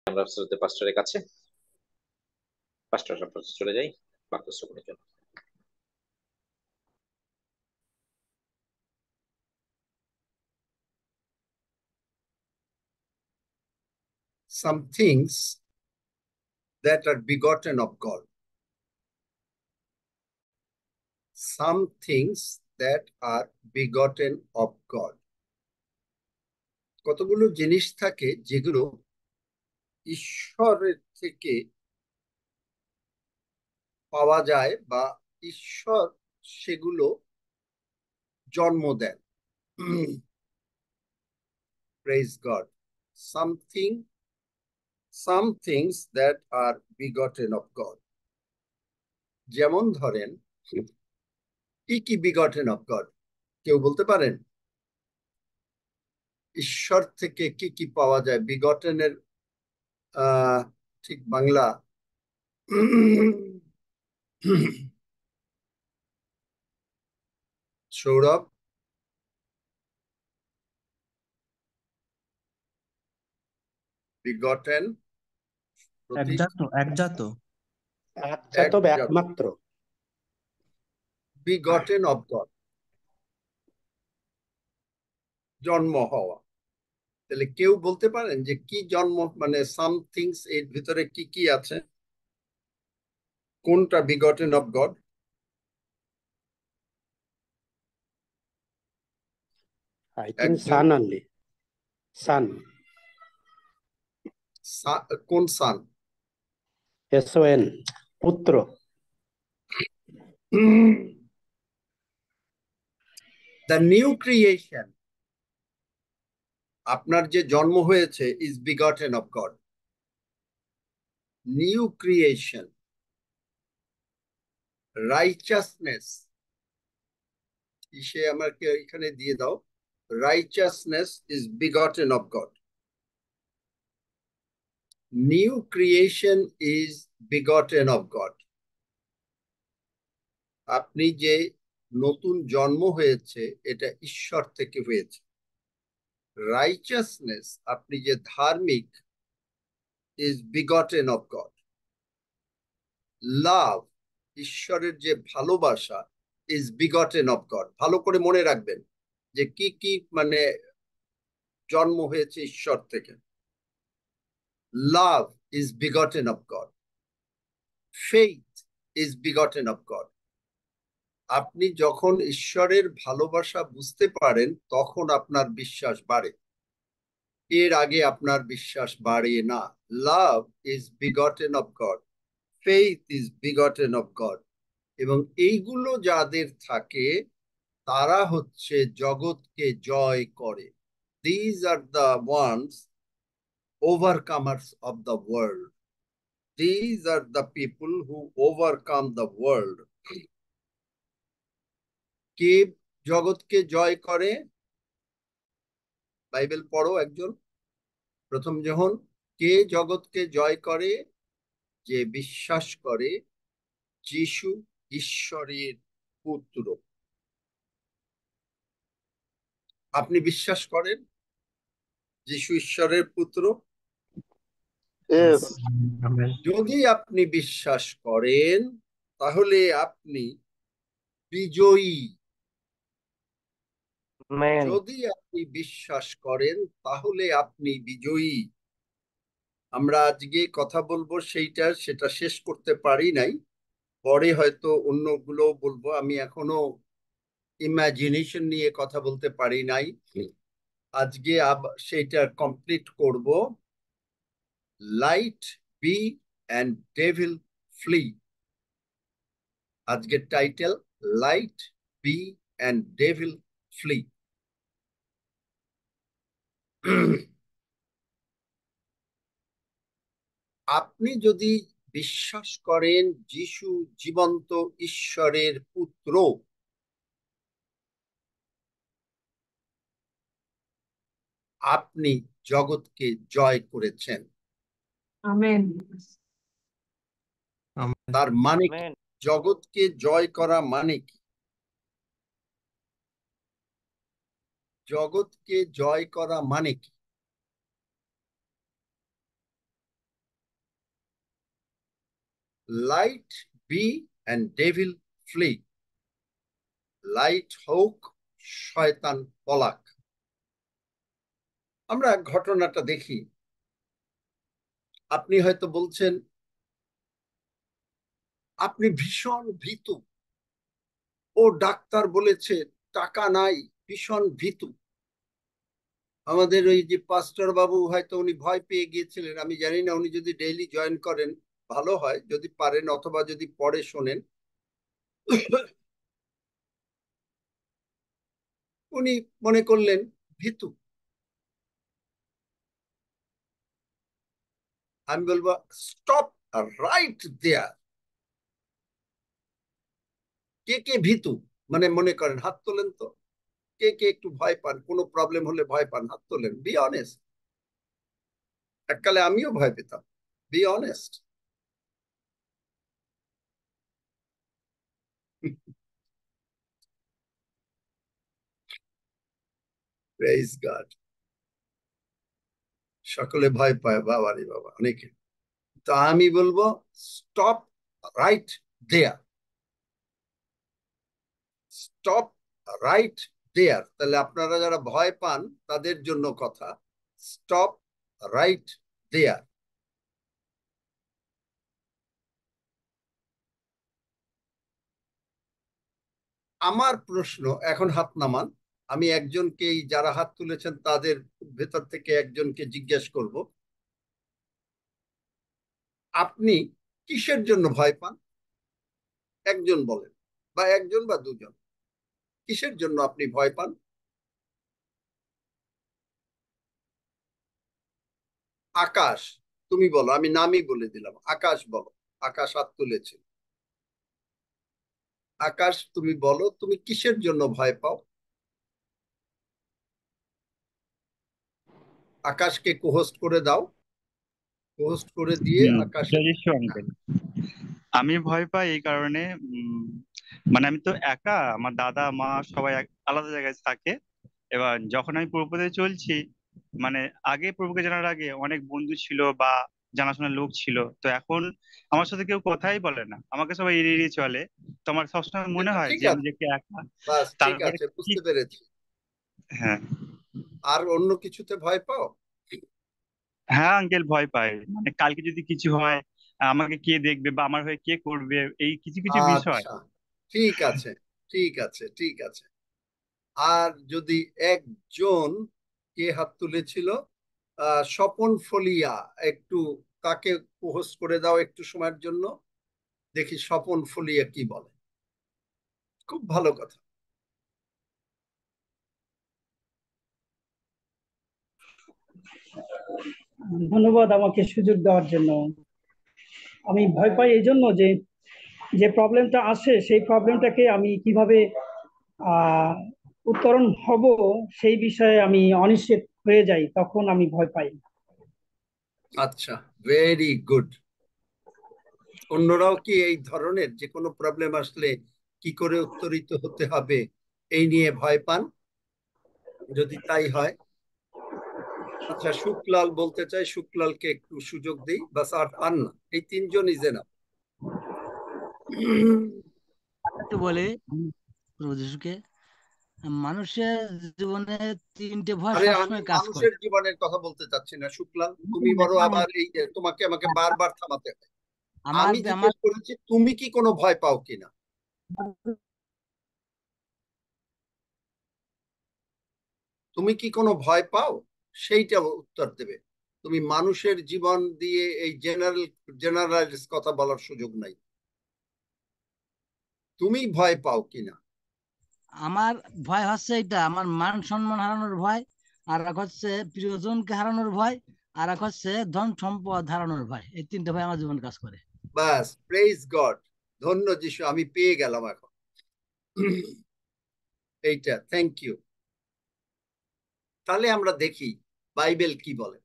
আমরা পাস্টরের কাছে পাস্টর সম্পর্কে চলে যাই বাক্য শ্রবণের জন্য। Some things that are begotten of God. Some things that are begotten of God. কতগুলো জিনিস থাকে যেগুলো ঈশ্বরের থেকে পাওয়া যায় বা ঈশ্বর সেগুলো জন্ম দেন। Praise God. Some things that are begotten of God. যেমন ধরেন, কি কি begotten of God? কেউ বলতে পারেন? ঈশ্বর থেকে কি কি পাওয়া যায়? বিগটেনের ঠিক বাংলা সৌরভ, বিগটেন একজাত একজাত একজাত বা একমাত্র। বিগটেন অফ গড, জন্ম হওয়া। তাহলে কেউ বলতে পারেন যে কি জন্ম, মানে সামথিংস এর ভিতরে কি কি আছে? কোনটা বিগটেন of god? I think son only. Son. কোন সান? S-O-N. পুত্র। The new creation, আপনার যে জন্ম হয়েছে, is begotten of God. New creation. Righteousness, সে আমাকে এখানে দিয়ে দাও। Righteousness is begotten of God. New creation is begotten of God. আপনি যে নতুন জন্ম হয়েছে এটা ঈশ্বর থেকে হয়েছে। Righteousness, আপনি যে ধার্মিক, is begotten of God. Love, ঈশ্বরের যে ভালোবাসা, is begotten of God. ভালো করে মনে রাখবেন যে কি কি মানে জন্ম হয়েছে ঈশ্বর থেকে। Love is begotten of God. Faith is begotten of God. আপনি যখন ঈশ্বরের ভালোবাসা বুঝতে পারেন তখন আপনার বিশ্বাস বাড়ে, এর আগে আপনার বিশ্বাস বাড়ে না। Love is begotten of God. Faith is begotten of God. এবং এইগুলো যাদের থাকে তারা হচ্ছে জগৎকে জয় করে। These are the ones overcomers of the world. These are the people who overcome the world. কে জগৎকে জয় করে? বাইবেল পড়ো একজন, প্রথম যোহন। কে জগৎকে জয় করে? যে বিশ্বাস করে যিশু ঈশ্বরের পুত্র। আপনি বিশ্বাস করেন যিশু ঈশ্বরের পুত্র? Yes. যদি আপনি বিশ্বাস করেন তাহলে আপনি বিজয়ী। যদি আপনি বিশ্বাস করেন তাহলে আপনি বিজয়ী। আমরা আজকে কথা বলবো সেটা শেষ করতে পারি নাই, পরে হয়তো অন্যগুলো বলবো। আমি এখনো ইমাজিনেশন নিয়ে কথা বলতে পারি নাই, আজকে সেটা কমপ্লিট করব। Light be and devil flee. আজকের title light be and devil flee. আপনি যদি বিশ্বাস করেন যিশু জীবন্ত ঈশ্বরের পুত্র, আপনি জগৎকে জয় করেছেন। আমেন। তার মানে কি? জগৎকে জয় করা মানে কি? জগৎকে জয় করা মানে কি? Light be and devil flee. Light হোক, শয়তান পলাক। আমরা ঘটনাটা দেখি। আপনি হয়তো বলছেন আপনি ভীষণ ভীতু, ও ডাক্তার বলেছে টাকা নাই, ভীষণ ভীতু। আমাদের ওই যে পাস্টর বাবু হয়তো উনি ভয় পেয়ে গিয়েছিলেন, আমি জানি না, উনি যদি ডেইলি জয়েন করেন ভালো হয়, যদি পারেন, অথবা যদি পরে শোনেন। উনি মনে করলেন ভীতু। আমি বলবো স্টপ রাইট দেয়ার। কে কে ভীতু মানে মনে করেন, হাত তোলেন তো। কে কে একটু ভয় পান, কোনো প্রবলেম হলে ভয় পান, হাত তোলেন। Be honest. এককালে আমিও ভয় পেতাম। Be honest. Praise God. সকলে ভয় পায়, বাবা রে বাবা, অনেকে। তো আমি বলবো স্টপ রাইট দেয়ার। স্টপ রাইট দেয়ার। তাহলে আপনারা যারা ভয় পান তাদের জন্য কথা, স্টপ রাইট দেয়ার। আমার প্রশ্ন, এখন হাত নামান। আমি একজনকে, যারা হাত তুলেছেন তাদের ভেতর থেকে একজনকে জিজ্ঞেস করব, আপনি কিসের জন্য ভয় পান? একজন বলেন, বা একজন বা দুজন। কিসের জন্য আপনি ভয় পান? আকাশ, তুমি বলো, আমি নামই বলে দিলাম। আকাশ বলো। আকাশ হাত তুলেছে। আকাশ, তুমি বলো, তুমি কিসের জন্য ভয় পাও? আকাশকে কোহোস্ট করে দাও। কোহোস্ট করে দিয়ে আকাশে। আঙ্কেল, আমি ভয় পাই এই কারণে, মানে আমি তো একা, আমার দাদা মা সবাই আলাদা জায়গায় থাকে। এবার যখন আমি প্রভুপদে চলছি, মানে আগে প্রভুকে জানার আগে অনেক বন্ধু ছিল বা জানাশোনা লোক ছিল, তো এখন আমার সাথে কেউ কথাই বলে না, আমাকে সবাই এড়িয়ে এড়িয়ে চলে। তো আমার সবসময় মনে হয় ঠিক যে আমি আছে, নিজেকে একা। বাস ঠিক তারপরে আছে, কি, বুঝতে পেরেছি। হ্যাঁ আর অন্য কিছুতে ভয় পাও? হ্যাঁ আঙ্কেল, ভয় পাই, মানে কালকে যদি কিছু হয়, আমাকে কে দেখবে বা আমার হয়ে কে করবে, এই কিছু কিছু বিষয়। আচ্ছা, ঠিক আছে, ঠিক আছে, ঠিক আছে। আর যদি একজন, কে হাত তুলেছিল? স্বপন ফলিয়া, একটু তাকে হোস্ট করে দাও একটু সময়ের জন্য। দেখি স্বপন ফলিয়া কি বলে। খুব ভালো কথা। ধন্যবাদ আমাকে সুযোগ দেওয়ার জন্য। আমি ভয় পাই এই জন্য যে যে প্রবলেমটা আসে সেই প্রবলেমটাকে আমি কিভাবে আহ উত্তরণ হব সেই বিষয়ে আমি অনিশ্চিত হয়ে যাই, তখন আমি ভয় পাই। আচ্ছা, ভেরি গুড। অন্যরাও কি এই ধরনের, যে কোনো প্রবলেম আসলে কি করে উত্তরিত হতে হবে এই নিয়ে ভয় পান? যদি তাই হয়, আচ্ছা, শুক্লাল বলতে চাই, শুক্লালকে একটু সুযোগ দিই, বাস। আর পান না, এই তিনজন ইজে না। একটু বলি প্রভু যিশুকে, মানুষের জীবনে তিনটে ভয় আরে আমি সবসময় কাজ করে। মানুষের জীবনের কথা বলতে চাচ্ছি না শুক্লাল, তুমি বড় আবার এই যে তোমাকে আমাকে বারবার থামাতে হয়। আমার আমি আমার জিজ্ঞেস করেছি তুমি কি কোনো ভয় পাও কিনা। তুমি কি কোনো ভয় পাও, সেইটা উত্তর দেবে। তুমি মানুষের জীবন দিয়ে এই জেনারেল কথা বলার সুযোগ নাই। তুমি ভয় পাও কিনা। আমার ভয় হচ্ছে এটা, আমার মান সম্মান হারানোর ভয়, আর এক হচ্ছে প্রিয়জনকে হারানোর ভয়, আর এক হচ্ছে ধন সম্পদ হারানোর ভয়। এই তিনটে ভয় আমার জীবন কাজ করে। বাস, প্রেজ গড। ধন্য যিশু, আমি পেয়ে গেলাম এখন এইটা। Thank you. তাহলে আমরা দেখি বাইবেল কি বলে।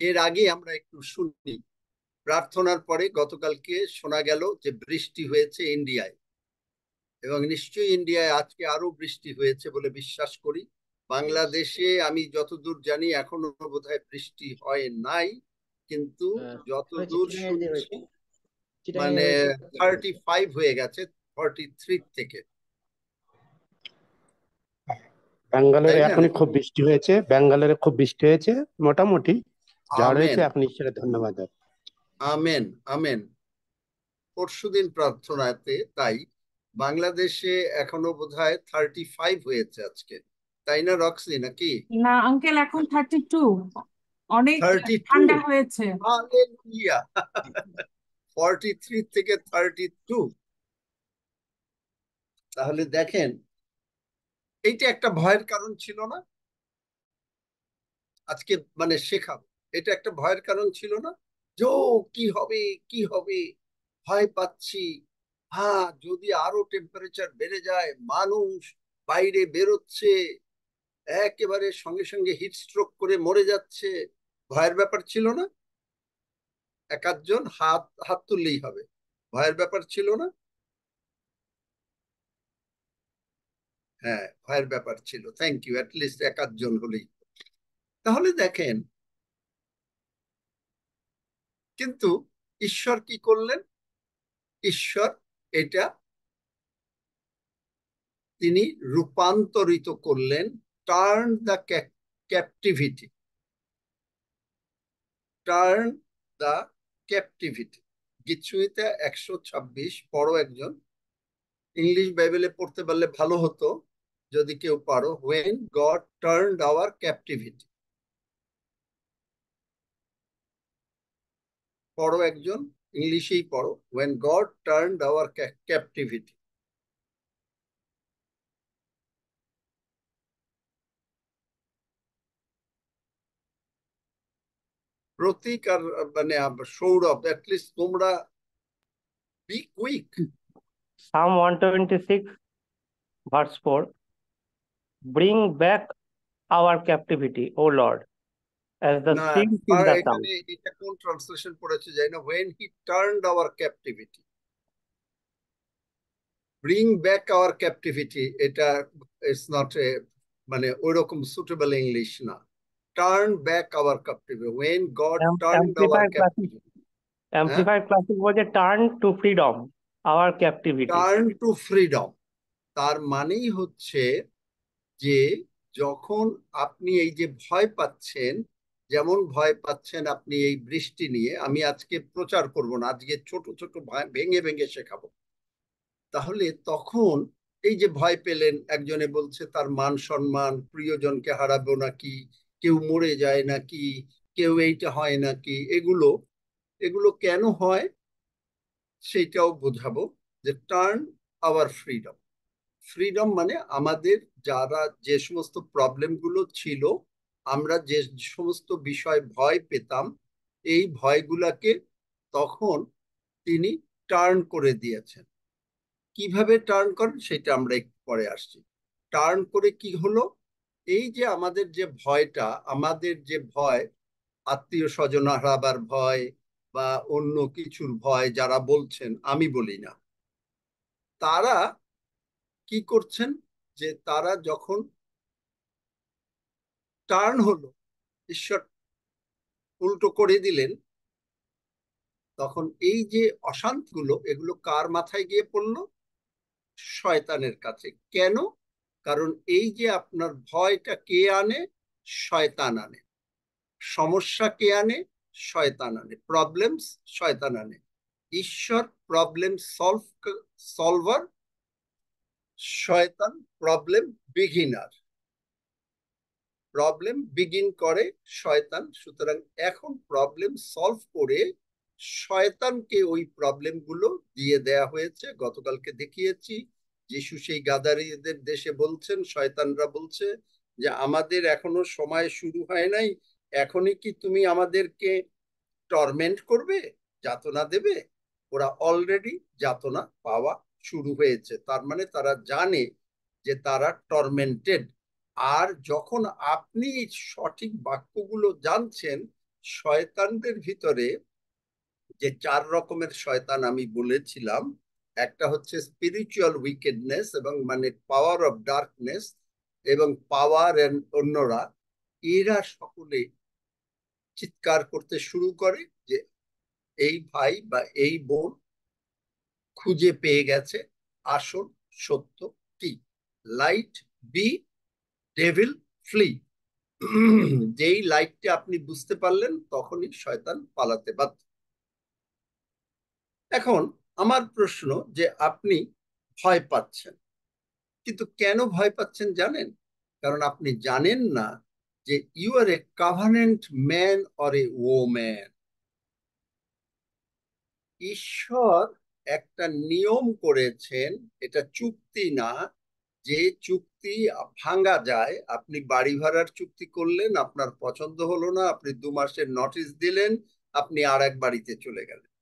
এর আগে আমরা একটু শুনি। প্রার্থনার পরে গতকালকে শোনা গেল যে বৃষ্টি হয়েছে ইন্ডিয়ায়, এবং নিশ্চয়ই ইন্ডিয়ায় আজকে আরো বৃষ্টি হয়েছে বলে বিশ্বাস করি। বাংলাদেশে আমি যতদূর জানি এখনো বোধহয় বৃষ্টি হয় নাই, কিন্তু যতদূর শুনছি মানে 35 হয়ে গেছে 43 থেকে, ব্যাঙ্গালোরে তাই না? এখনই খুব বৃষ্টি হয়েছে, ব্যাঙ্গালোরে খুব বৃষ্টি হয়েছে, মোটামুটি ঝড় হয়েছে, আমেন, এখন ঈশ্বরের ধন্যবাদ। Amen, amen. পরশুদিন প্রার্থনাতে তাই বাংলাদেশে এখনো বোধহয় 35 হয়েছে আজকে, তাই না রক্সি, নাকি? না আঙ্কেল, এখন 32, অনেক 32, ঠান্ডা হয়েছে। হালেলুয়া। 43 থেকে 32। তাহলে দেখেন, এইটা একটা ভয়ের কারণ ছিল না? আজকে মানে শেখাবো, এটা একটা ভয়ের কারণ ছিল না? যে কি হবে, কি হবে, ভয় পাচ্ছি। হ্যাঁ, যদি আরো টেম্পারেচার বেড়ে যায়, মানুষ বাইরে বেরোচ্ছে, একেবারে সঙ্গে সঙ্গে হিট স্ট্রোক করে মরে যাচ্ছে, ভয়ের ব্যাপার ছিল না? এক আধজন হাত হাত তুললেই হবে, ভয়ের ব্যাপার ছিল না? হ্যাঁ, ভয়ের ব্যাপার ছিল। থ্যাংক ইউ, অ্যাটলিস্ট এক আধজন হলেই। তাহলে দেখেন, কিন্তু ঈশ্বর কি করলেন? ঈশ্বর এটা তিনি রূপান্তরিত করলেন, turn the captivity, turn the captivity. গীতসংহিতা 126, পড়ো একজন। ইংলিশ বাইবেলে পড়তে পারলে ভালো হতো যদি কেউ পারো। when God turned our captivity, পড়ো একজন, ইংলিশেই পড়ো, when God turned our captivity. প্রতীক আর মানে সৌরভ, অ্যাটলিস্ট তোমরা be quick. Psalm 126, verse 4. Bring back our captivity, O Lord, as the না, streams in the summer. এখানে এটা কোন ট্রান্সলেশন পড়েছে জানি না, when he turned our captivity, bring back our captivity, এটা ইটস নট এ মানে ওইরকম সুটেবল ইংলিশ না। Turn back hour captivity, when God turned our captivity. Amplified Classic বলছে turn to freedom, our captivity. Turn to freedom, তার মানেই হচ্ছে যে যখন আপনি এই যে ভয় পাচ্ছেন, যেমন ভয় পাচ্ছেন আপনি এই বৃষ্টি নিয়ে, আমি আজকে প্রচার করব না, আজকে ছোট ছোট ভেঙে ভেঙে শেখাবো। তাহলে তখন এই যে ভয় পেলেন, একজনে বলছে তার মান সম্মান, প্রিয়জনকে হারাবো নাকি, কেউ মরে যায় নাকি, কেউ এইটা হয় নাকি, এগুলো এগুলো কেন হয় সেইটাও বোঝাবো। যে টার্ন আওয়ার ফ্রিডম, ফ্রিডম মানে আমাদের যারা যে সমস্ত প্রবলেম গুলো ছিল, আমরা যে সমস্ত বিষয় ভয় পেতাম, এই ভয়গুলাকে তখন তিনি টার্ন করে দিয়েছেন। কিভাবে টার্ন করেন সেটা আমরা একটু পরে আসছি। টার্ন করে কি হলো, এই যে আমাদের যে ভয়টা, আমাদের যে ভয়, আত্মীয় স্বজন হারাবার ভয় বা অন্য কিছুর ভয়, যারা বলছেন, আমি বলি না, তারা কি করছেন, যে তারা যখন টার্ন হলো, ঈশ্বর উল্টো করে দিলেন, তখন এই যে অশান্তিগুলো, এগুলো কার মাথায় গিয়ে পড়লো? শয়তানের কাছে। কেন? কারণ এই যে আপনার ভয়টা কে আনে? শয়তান আনে। সমস্যা কে আনে? শয়তান আনে। প্রবলেমস শয়তান আনে। ঈশ্বর প্রবলেম সলভার, শয়তান প্রবলেম বিগিনার। প্রবলেম বিগিন করে শয়তান। সুতরাং এখন প্রবলেম সলভ করে শয়তানকে ওই প্রবলেম গুলো দিয়ে দেয়া হয়েছে। গতকালকে দেখিয়েছি, যিশু সেই গাদারীদের দেশে বলছেন, শয়তানরা বলছে যে আমাদের এখনো সময় শুরু হয় নাই, এখনই কি তুমি আমাদেরকে টর্মেন্ট করবে, যাতনা দেবে? ওরা অলরেডি যাতনা পাওয়া শুরু হয়েছে। তার মানে তারা জানে যে তারা টর্মেন্টেড। আর যখন আপনি সঠিক বাক্যগুলো জানছেন, শয়তানদের ভিতরে যে 4 রকমের শয়তান আমি বলেছিলাম, একটা হচ্ছে স্পিরিচুয়াল উইকেডনেস, এবং মানে পাওয়ার অফ ডার্কনেস, এবং পাওয়ার এন্ড অন্যরা, এরা সকলে চিৎকার করতে শুরু করে যে এই ভাই বা এই বোন খুঁজে পেয়ে গেছে আসল সত্য কি। Light be, devil flee. যেই লাইটটি আপনি বুঝতে পারলেন তখনই শয়তান পালাতে বাধ্য। এখন আমার প্রশ্ন যে আপনি ভয় পাচ্ছেন, কিন্তু কেন ভয় পাচ্ছেন জানেন? কারণ আপনি জানেন না যে you are a covenant man or a woman. ঈশ্বর একটা নিয়ম করেছেন, এটা চুক্তি না, যে চুক্তি ভাঙা যায়। আপনি বাড়ি ভাড়ার চুক্তি করলেন, আপনার পছন্দ হলো না, আপনি 2 মাসের নোটিশ দিলেন, আপনি আর এক বাড়িতে চলে গেলেন।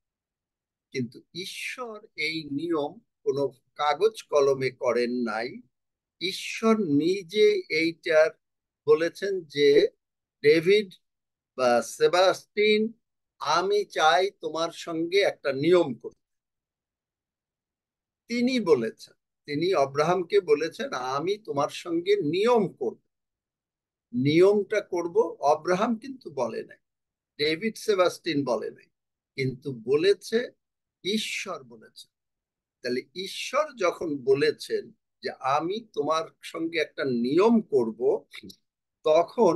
কিন্তু ঈশ্বর এই নিয়ম কোনো কাগজ কলমে করেন নাই। ঈশ্বর নিজে এইটার বলেছেন যে ডেভিড বা সেবাস্টিন, আমি চাই তোমার সঙ্গে একটা নিয়ম করতে। তিনি বলেছেন, তিনি অব্রাহামকে বলেছেন আমি তোমার সঙ্গে নিয়ম করব। নিয়মটা করব অব্রাহাম কিন্তু বলে নাই, ডেভিড সেবাস্টিন বলে নাই, কিন্তু বলেছে ঈশ্বর বলেছে। তাহলে ঈশ্বর যখন বলেছেন যে আমি তোমার সঙ্গে একটা নিয়ম করব, তখন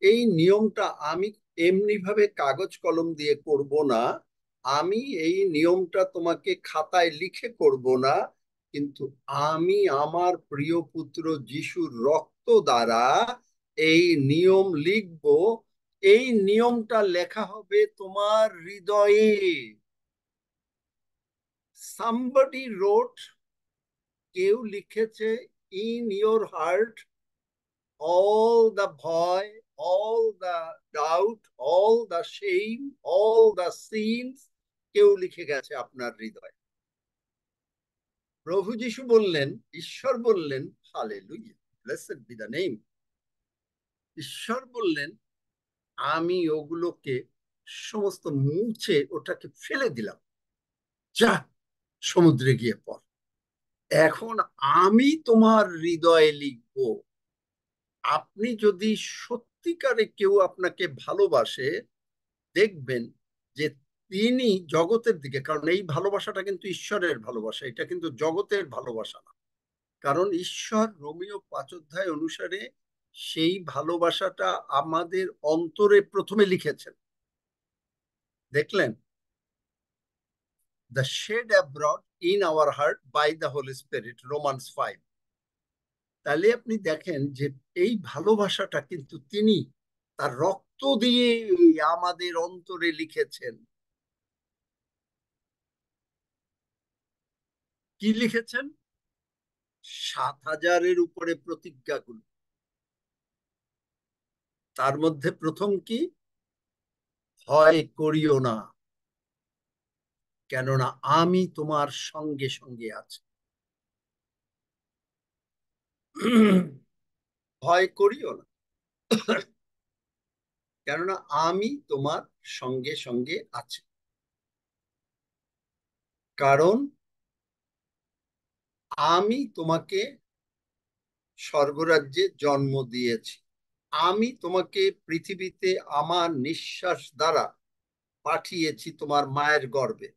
এই নিয়মটা আমি এমনি ভাবে কাগজ কলম দিয়ে করব না, আমি এই নিয়মটা তোমাকে খাতায় লিখে করব না, কিন্তু আমি আমার প্রিয় পুত্র যিশুর রক্ত দ্বারা এই নিয়ম লিখব। এই নিয়মটা লেখা হবে তোমার হৃদয়ে। somebody wrote, কেউ লিখেছে, in your heart all the ভয়, all the doubt, all the shame, all the sins, কেউ লিখে গেছে আপনার হৃদয়ে। প্রভু যিশু বললেন, ঈশ্বর বললেন, hallelujah, blessed B the name, ঈশ্বর বললেন আমি ওগুলোকে সমস্ত মুছে ওটাকে ফেলে দিলাম, যা সমুদ্রে গিয়ে পড়। এখন আমি তোমার হৃদয়ে লিখব। আপনি যদি সত্যিকারে কেউ আপনাকে ভালোবাসে, দেখবেন যে তিনি জগতের দিকে, কারণ এই ভালোবাসাটা কিন্তু ঈশ্বরের ভালোবাসা, এটা কিন্তু জগতের ভালোবাসা না। কারণ ঈশ্বর রোমীয় 5 অধ্যায় অনুসারে সেই ভালোবাসাটা আমাদের অন্তরে প্রথমে লিখেছেন। দেখলেন, the shed abroad in our heart by the Holy Spirit, Romans 5। তাহলে আপনি দেখেন যে এই ভালোবাসাটা কিন্তু তিনি তার রক্ত দিয়ে আমাদের অন্তরে লিখেছেন। কি লিখেছেন? 7,000-এর উপরে প্রতিজ্ঞাগুলো। তার মধ্যে প্রথম কি? ভয় করিও না, কেননা আমি তোমার সঙ্গে সঙ্গে আছি। ভয় করিও না, কেননা আমি তোমার সঙ্গে সঙ্গে আছি। কারণ আমি তোমাকে স্বর্গরাজ্যে জন্ম দিয়েছি, আমি তোমাকে পৃথিবীতে আমার নিঃশ্বাস দ্বারা পাঠিয়েছি তোমার মায়ের গর্ভে,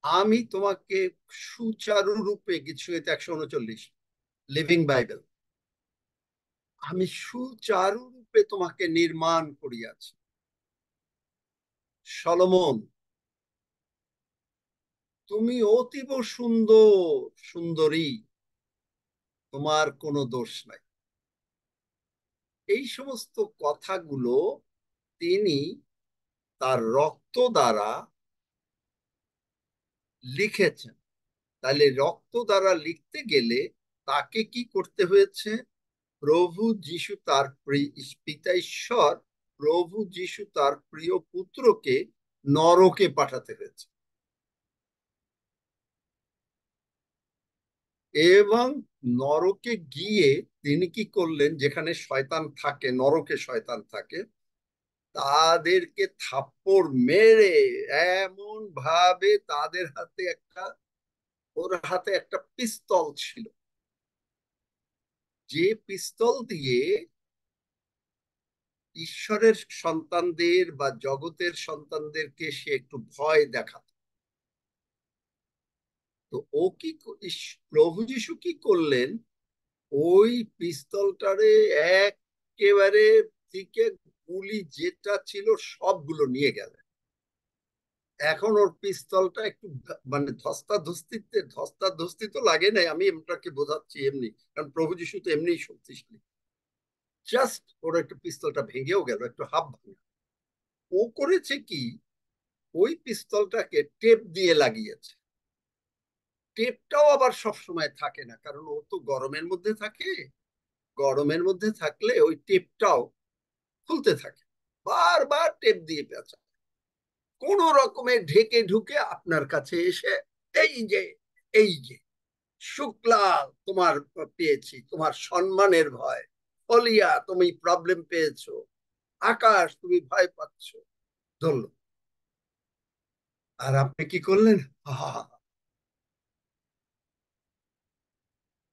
আমি তোমাকে সুচারু রূপে, গীতসংহিতা 139, লিভিং বাইবেল, আমি সুচারু রূপে তোমাকে নির্মাণ করিয়াছি। সলোমন, তুমি অতীব সুন্দর, সুন্দরী, তোমার কোনো দোষ নাই। এই সমস্ত কথাগুলো তিনি তার রক্ত দ্বারা লিখেছেন। তাহলে রক্ত দ্বারা লিখতে গেলে তাকে কি করতে হয়েছে? প্রভু যিশু তার পিতা ঈশ্বর, প্রভু যিশু তার প্রিয় পুত্রকে নরকে পাঠাতে হয়েছে, এবং নরকে গিয়ে তিনি কি করলেন? যেখানে শয়তান থাকে, নরকে শয়তান থাকে, তাদেরকে থাপ্পড় মেরে এমন ভাবে তাদের হাতে ওর হাতে একটা পিস্তল ছিল, যে পিস্তল দিয়ে ঈশ্বরের সন্তানদের বা জগতের সন্তানদেরকে সে একটু ভয় দেখাত। তো ও কি প্রভু যিশু কি করলেন, ওই পিস্তলটারে একেবারে থেকে গুলি যেটা ছিল সবগুলো নিয়ে গেলেন। এখন ওর পিস্তলটা একটু মানে ধস্তাধস্তি তো লাগে নাই, আমি এমটাকে বোঝাচ্ছি এমনি, কারণ প্রভু যিশু তো এমনি শক্তিশালী। জাস্ট ওর একটু পিস্তলটা ভেঙেও গেল, একটু হাফ ভাঙা। ও করেছে কি, ওই পিস্তলটাকে টেপ দিয়ে লাগিয়েছে। টেপটাও আবার সবসময় থাকে না, কারণ ও তো গরমের মধ্যে থাকে। গরমের মধ্যে থাকলে ওই টেপটাও খুলতে থাকে, বারবার টেপ দিয়ে পেঁচা, কোন রকমে ঢেকে ঢুকে আপনার কাছে এসে এই যে শুক্লাল তোমার পেয়েছি, তোমার সম্মানের ভয়, ফলিয়া তুমি প্রবলেম পেয়েছো, আকাশ তুমি ভয় পাচ্ছ, ধরল। আর আপনি কি করলেন?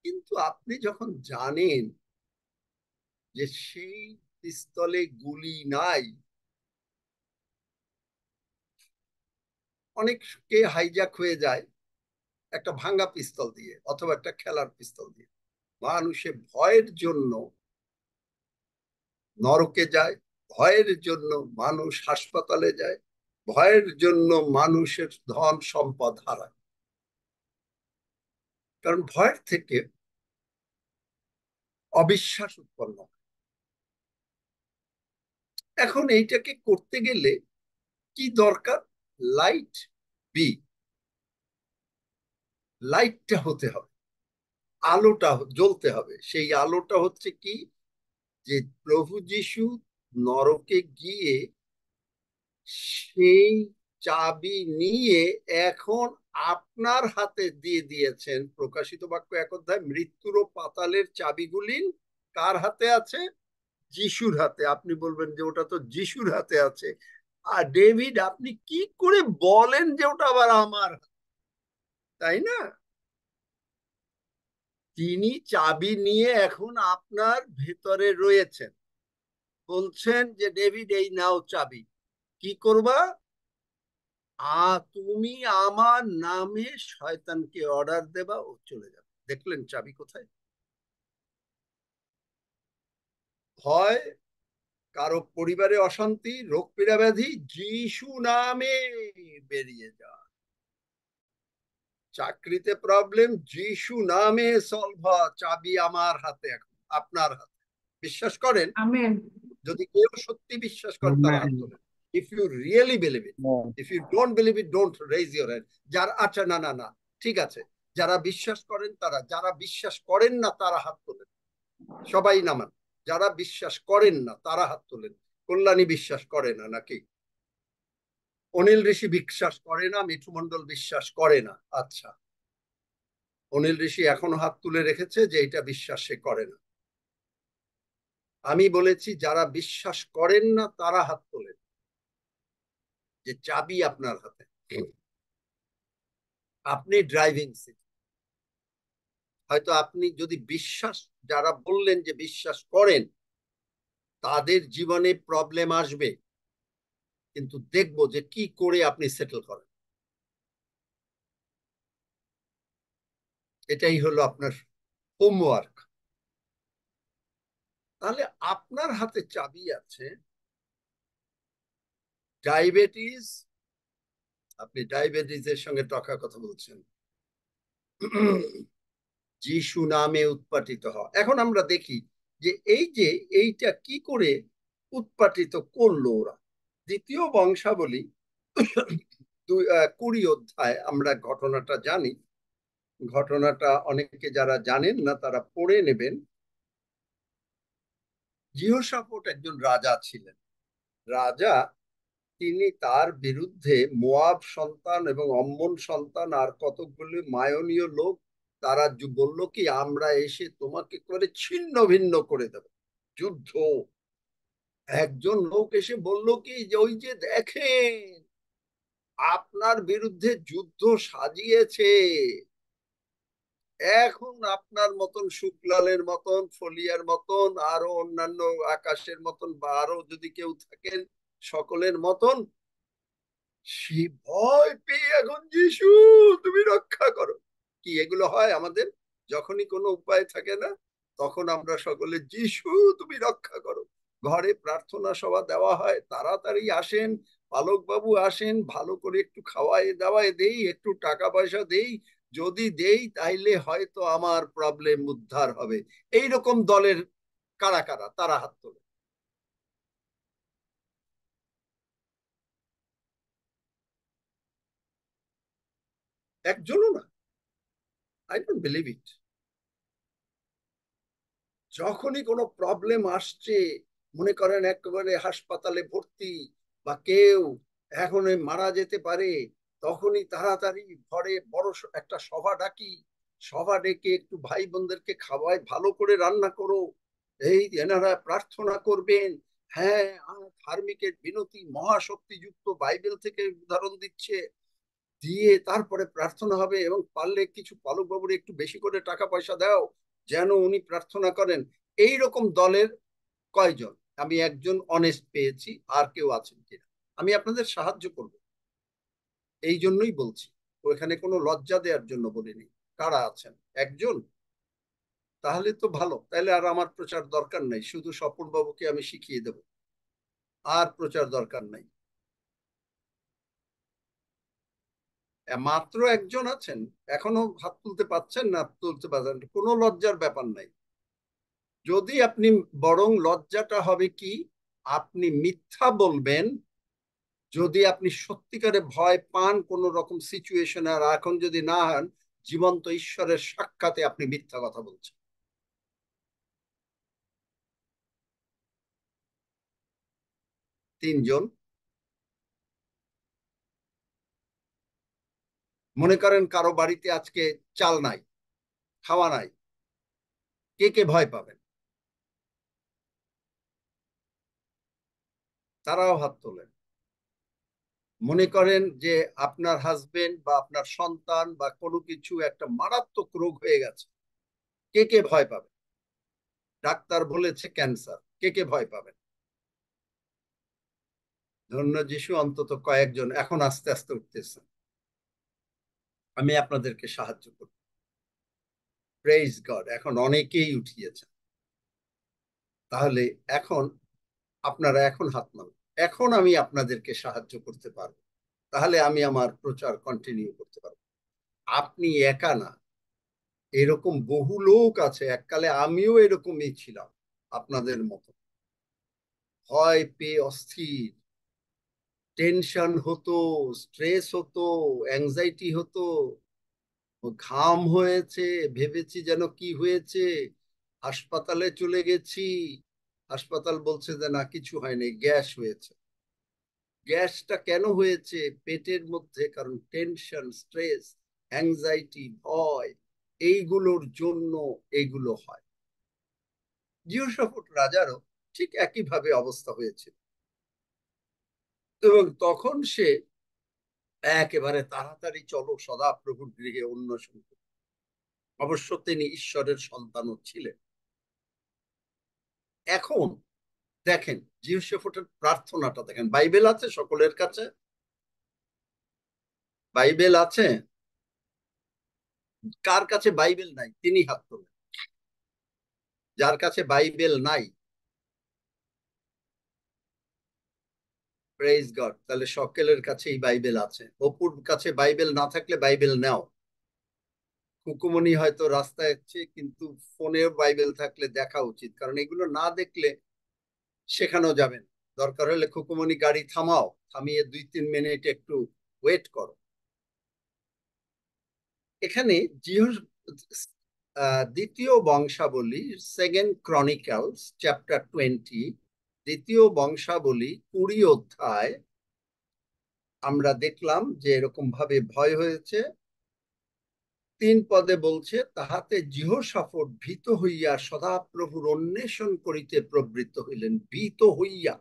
কিন্তু আপনি যখন জানেন যে সেই পিস্তলে গুলি নাই, অনেককে হাইজ্যাক হয়ে যায় একটা ভাঙা পিস্তল দিয়ে অথবা একটা খেলার পিস্তল দিয়ে। মানুষের ভয়ের জন্য নরকে যায়, ভয়ের জন্য মানুষ হাসপাতালে যায়, ভয়ের জন্য মানুষের ধন সম্পদ হারায়, কারণ ভয়ের থেকে অবিশ্বাস উৎপন্ন হয়। এখন এইটাকে করতে গেলে কি দরকার? লাইট বি, লাইটটা হতে হবে, আলোটা জ্বলতে হবে। সেই আলোটা হচ্ছে কি, যে প্রভু যিশু নরকে গিয়ে সেই চাবি নিয়ে এখন আপনার হাতে দিয়ে দিয়েছেন। প্রকাশিত বাক্য 1 অধ্যায়, মৃত্যুর ও পাতালের চাবিগুলি কার হাতে আছে? যিশুর হাতে। আপনি বলবেন যে ওটা তো যিশুর হাতে আছে। আর ডেভিড, আপনি কি করে বলেন যে ওটা আবার আমার, তাই না? তিনি চাবি নিয়ে এখন আপনার ভেতরে রয়েছেন, বলছেন যে ডেভিড এই নাও চাবি, কি করবা? তুমি আমার নামে শয়তানকে অর্ডার দেবা, ও চলে যাবে। দেখলেন চাবি কোথায়? হয় কারো পরিবারে অশান্তি, রোগ পীড়া ব্যাধি, যিশু নামে বেরিয়ে যা। চাকরিতে প্রবলেম, যিশু নামে সলভ হয়। চাবি আমার হাতে, এখন আপনার হাতে। বিশ্বাস করেন? আমেন। যদি কেউ সত্যি বিশ্বাস করে তারা হাত তোলেন। If you really believe it. If you don't believe it, don't raise your hand. যারা, আচ্ছা না না না, ঠিক আছে, যারা বিশ্বাস করেন তারা, যারা বিশ্বাস করেন না তারা হাত তোলেন। সবাই নামান। যারা বিশ্বাস করেন না তারা হাত তোলেন। কল্যাণী বিশ্বাস করে না নাকি? অনিল ঋষি বিশ্বাস করে না, মিঠু মন্ডল বিশ্বাস করে না। আচ্ছা, অনিল ঋষি এখনো হাত তুলে রেখেছে যে এটা বিশ্বাস সে করে না। আমি বলেছি যারা বিশ্বাস করেন না তারা হাত তোলেন, যে চাবি আপনার হাতে। আপনি ড্রাইভিং সিট, হয়তো আপনি যদি বিশ্বাস, যারা বললেন যে বিশ্বাস করেন, তাদের জীবনে প্রবলেম আসবে, কিন্তু দেখবো যে কি করে আপনি সেটেল করেন। এটাই হলো আপনার হোমওয়ার্ক। তাহলে আপনার হাতে চাবি আছে। ডায়াবেটিস, আপনি ডায়াবেটিসের সঙ্গে কথা বলছেন, যিশু নামে উৎপাটিত হয়। এখন আমরা দেখি যে এইটা কি করে উৎপাটিত করলো ওরা। 2 বংশাবলী 20 অধ্যায় আমরা ঘটনাটা জানি। ঘটনাটা অনেকে যারা জানেন না তারা পড়ে নেবেন। জিহোশাফট একজন রাজা ছিলেন। রাজা, তিনি তার বিরুদ্ধে মোয়াব সন্তান এবং অম্মন সন্তান আর কতগুলি মায়নীয় লোক, তারা বলল কি, আমরা এসে তোমাকে করে ছিন্ন ভিন্ন করে দেব, যুদ্ধ। একজন লোক এসে বলল কি, যে ওই যে দেখেন আপনার বিরুদ্ধে যুদ্ধ সাজিয়েছে, এখন আপনার মতন, শুক্লালের মতন, ফলিয়ার মতন, আরো অন্যান্য আকাশের মতন, বা আরো যদি কেউ থাকেন সকলের মতন, সে ভয় পেয়ে এখন যিশু তুমি রক্ষা করো। কি এগুলো হয় আমাদের? যখনই কোনো উপায় থাকে না, তখন আমরা সকলে যিশু তুমি রক্ষা করো, ঘরে প্রার্থনা সভা দেওয়া হয়, তাড়াতাড়ি আসেন, পালক বাবু আসেন, ভালো করে একটু খাওয়াই দাওয়াই দেই, একটু টাকা পয়সা দেই, যদি দেই তাইলে হয়তো আমার প্রবলেম উদ্ধার হবে। এইরকম দলের কারা কারা? তারা হাত তোলে। একজনও না। আই ডোন্ট বিলিভ ইট। যখনই কোনো প্রবলেম আসছে, মনে করেন একেবারে হাসপাতালে ভর্তি বা কেউ এখন মারা যেতে পারে, তখনই তাড়াতাড়ি ঘরে বড় একটা সভা ডাকি, সভা ডেকে একটু ভাই বোনদেরকে খাওয়াই, ভালো করে রান্না করো, এই এনারা প্রার্থনা করবেন। হ্যাঁ, ধার্মিকের বিনতি মহাশক্তিযুক্ত বাইবেল থেকে উদাহরণ দিচ্ছে, দিয়ে তারপরে প্রার্থনা হবে, এবং পারলে কিছু পালক বাবুর একটু বেশি করে টাকা পয়সা দাও যেন উনি প্রার্থনা করেন। এই রকম দলের কয়জন? আমি একজন অনেস্ট পেয়েছি, আর কেউ আছেন কিনা আমি আপনাদের সাহায্য করব, এই জন্যই বলছি, ওখানে কোনো লজ্জা দেওয়ার জন্য বলিনি। কারা আছেন? একজন? তাহলে তো ভালো, তাহলে আর আমার প্রচার দরকার নাই, শুধু স্বপন বাবুকে আমি শিখিয়ে দেব, আর প্রচার দরকার নাই। মাত্র একজন আছেন, এখনো হাত তুলতে পারছেন না? তুলতে পারছেন, কোনো লজ্জার ব্যাপার নাই। যদি আপনি, বরং লজ্জাটা হবে কি, আপনি মিথ্যা বলবেন যদি আপনি সত্যিকারে ভয় পান কোন রকম সিচুয়েশন, আর এখন যদি না হন জীবন্ত ঈশ্বরের সাক্ষাতে আপনি মিথ্যা কথা বলছেন। তিনজন। মনে করেন কারো বাড়িতে আজকে চাল নাই, খাওয়া নাই, কে কে ভয় পাবেন? তারাও হাত তোলেন। মনে করেন যে আপনার হাজবেন্ড বা আপনার সন্তান বা কোনো কিছু একটা মারাত্মক রোগ হয়ে গেছে, কে কে ভয় পাবেন? ডাক্তার বলেছে ক্যান্সার, কে কে ভয় পাবেন? ধন্য যিশু, অন্তত কয়েকজন এখন আস্তে আস্তে উঠতেছেন। আমি আপনাদেরকে সাহায্য করব। প্রেইজ গড, এখন অনেকেই উঠিয়েছেন। তাহলে এখন আপনারা এখন হাত নামান, এখন আমি আপনাদেরকে সাহায্য করতে পারবো, তাহলে আমি আমার প্রচার কন্টিনিউ করতে পারবো। আপনি একা না, এরকম বহু লোক আছে, এককালে আমিও এরকমই ছিলাম আপনাদের মতো, ভয় পেয়ে অস্থির, টেনশন হতো, স্ট্রেস হতো, অ্যাংজাইটি হতো, ঘাম হয়েছে, ভেবেছি যেন কি হয়েছে, হাসপাতালে চলে গেছি, হাসপাতাল বলছে যে না কিছু হয়নি, গ্যাস হয়েছে। গ্যাসটা কেন হয়েছে? পেটের মধ্যে, কারণ টেনশন, স্ট্রেস, অ্যাংজাইটি, ভয়, এইগুলোর জন্য এইগুলো হয়। জিহোশাফাত রাজারও ঠিক একইভাবে অবস্থা হয়েছিল, এবং তখন সে একেবারে তাড়াতাড়ি চলো সদাপ্রভুর গৃহে অন্বেষণ করো। অবশ্য তিনি ঈশ্বরের সন্তানও ছিলেন। এখন দেখেন জিহোশাফাতের প্রার্থনাটা দেখেন। বাইবেল আছে সকলের কাছে? বাইবেল আছে? কার কাছে বাইবেল নাই তিনি হাত তোলেন। যার কাছে বাইবেল নাই, প্রেইজ গড, তাহলে সকলের কাছেই বাইবেল আছে। অপুর কাছে বাইবেল না থাকলে বাইবেল নাও। কুকুমনি হয়তো রাস্তায় আছে, কিন্তু ফোনেও বাইবেল থাকলে দেখা উচিত, কারণ এগুলো না দেখলে শেখানো যাবে না। দরকার হলে খুকুমনি গাড়ি থামাও, থামিয়ে 2-3 মিনিট একটু ওয়েট করো। এখানে দ্বিতীয় বংশাবলী, সেকেন্ড ক্রনিক্যালস চ্যাপ্টার 20, দ্বিতীয় বংশাবলী 20 অধ্যায়, আমরা দেখলাম যে এরকম ভাবে ভয় হয়েছে। 3 পদে বলছে, তাহাতে জিহোশাফাত ভীত হইয়া সদাপ্রভুর অন্বেষণ করিতে প্রবৃত্ত হইলেন। ভীত হইয়া,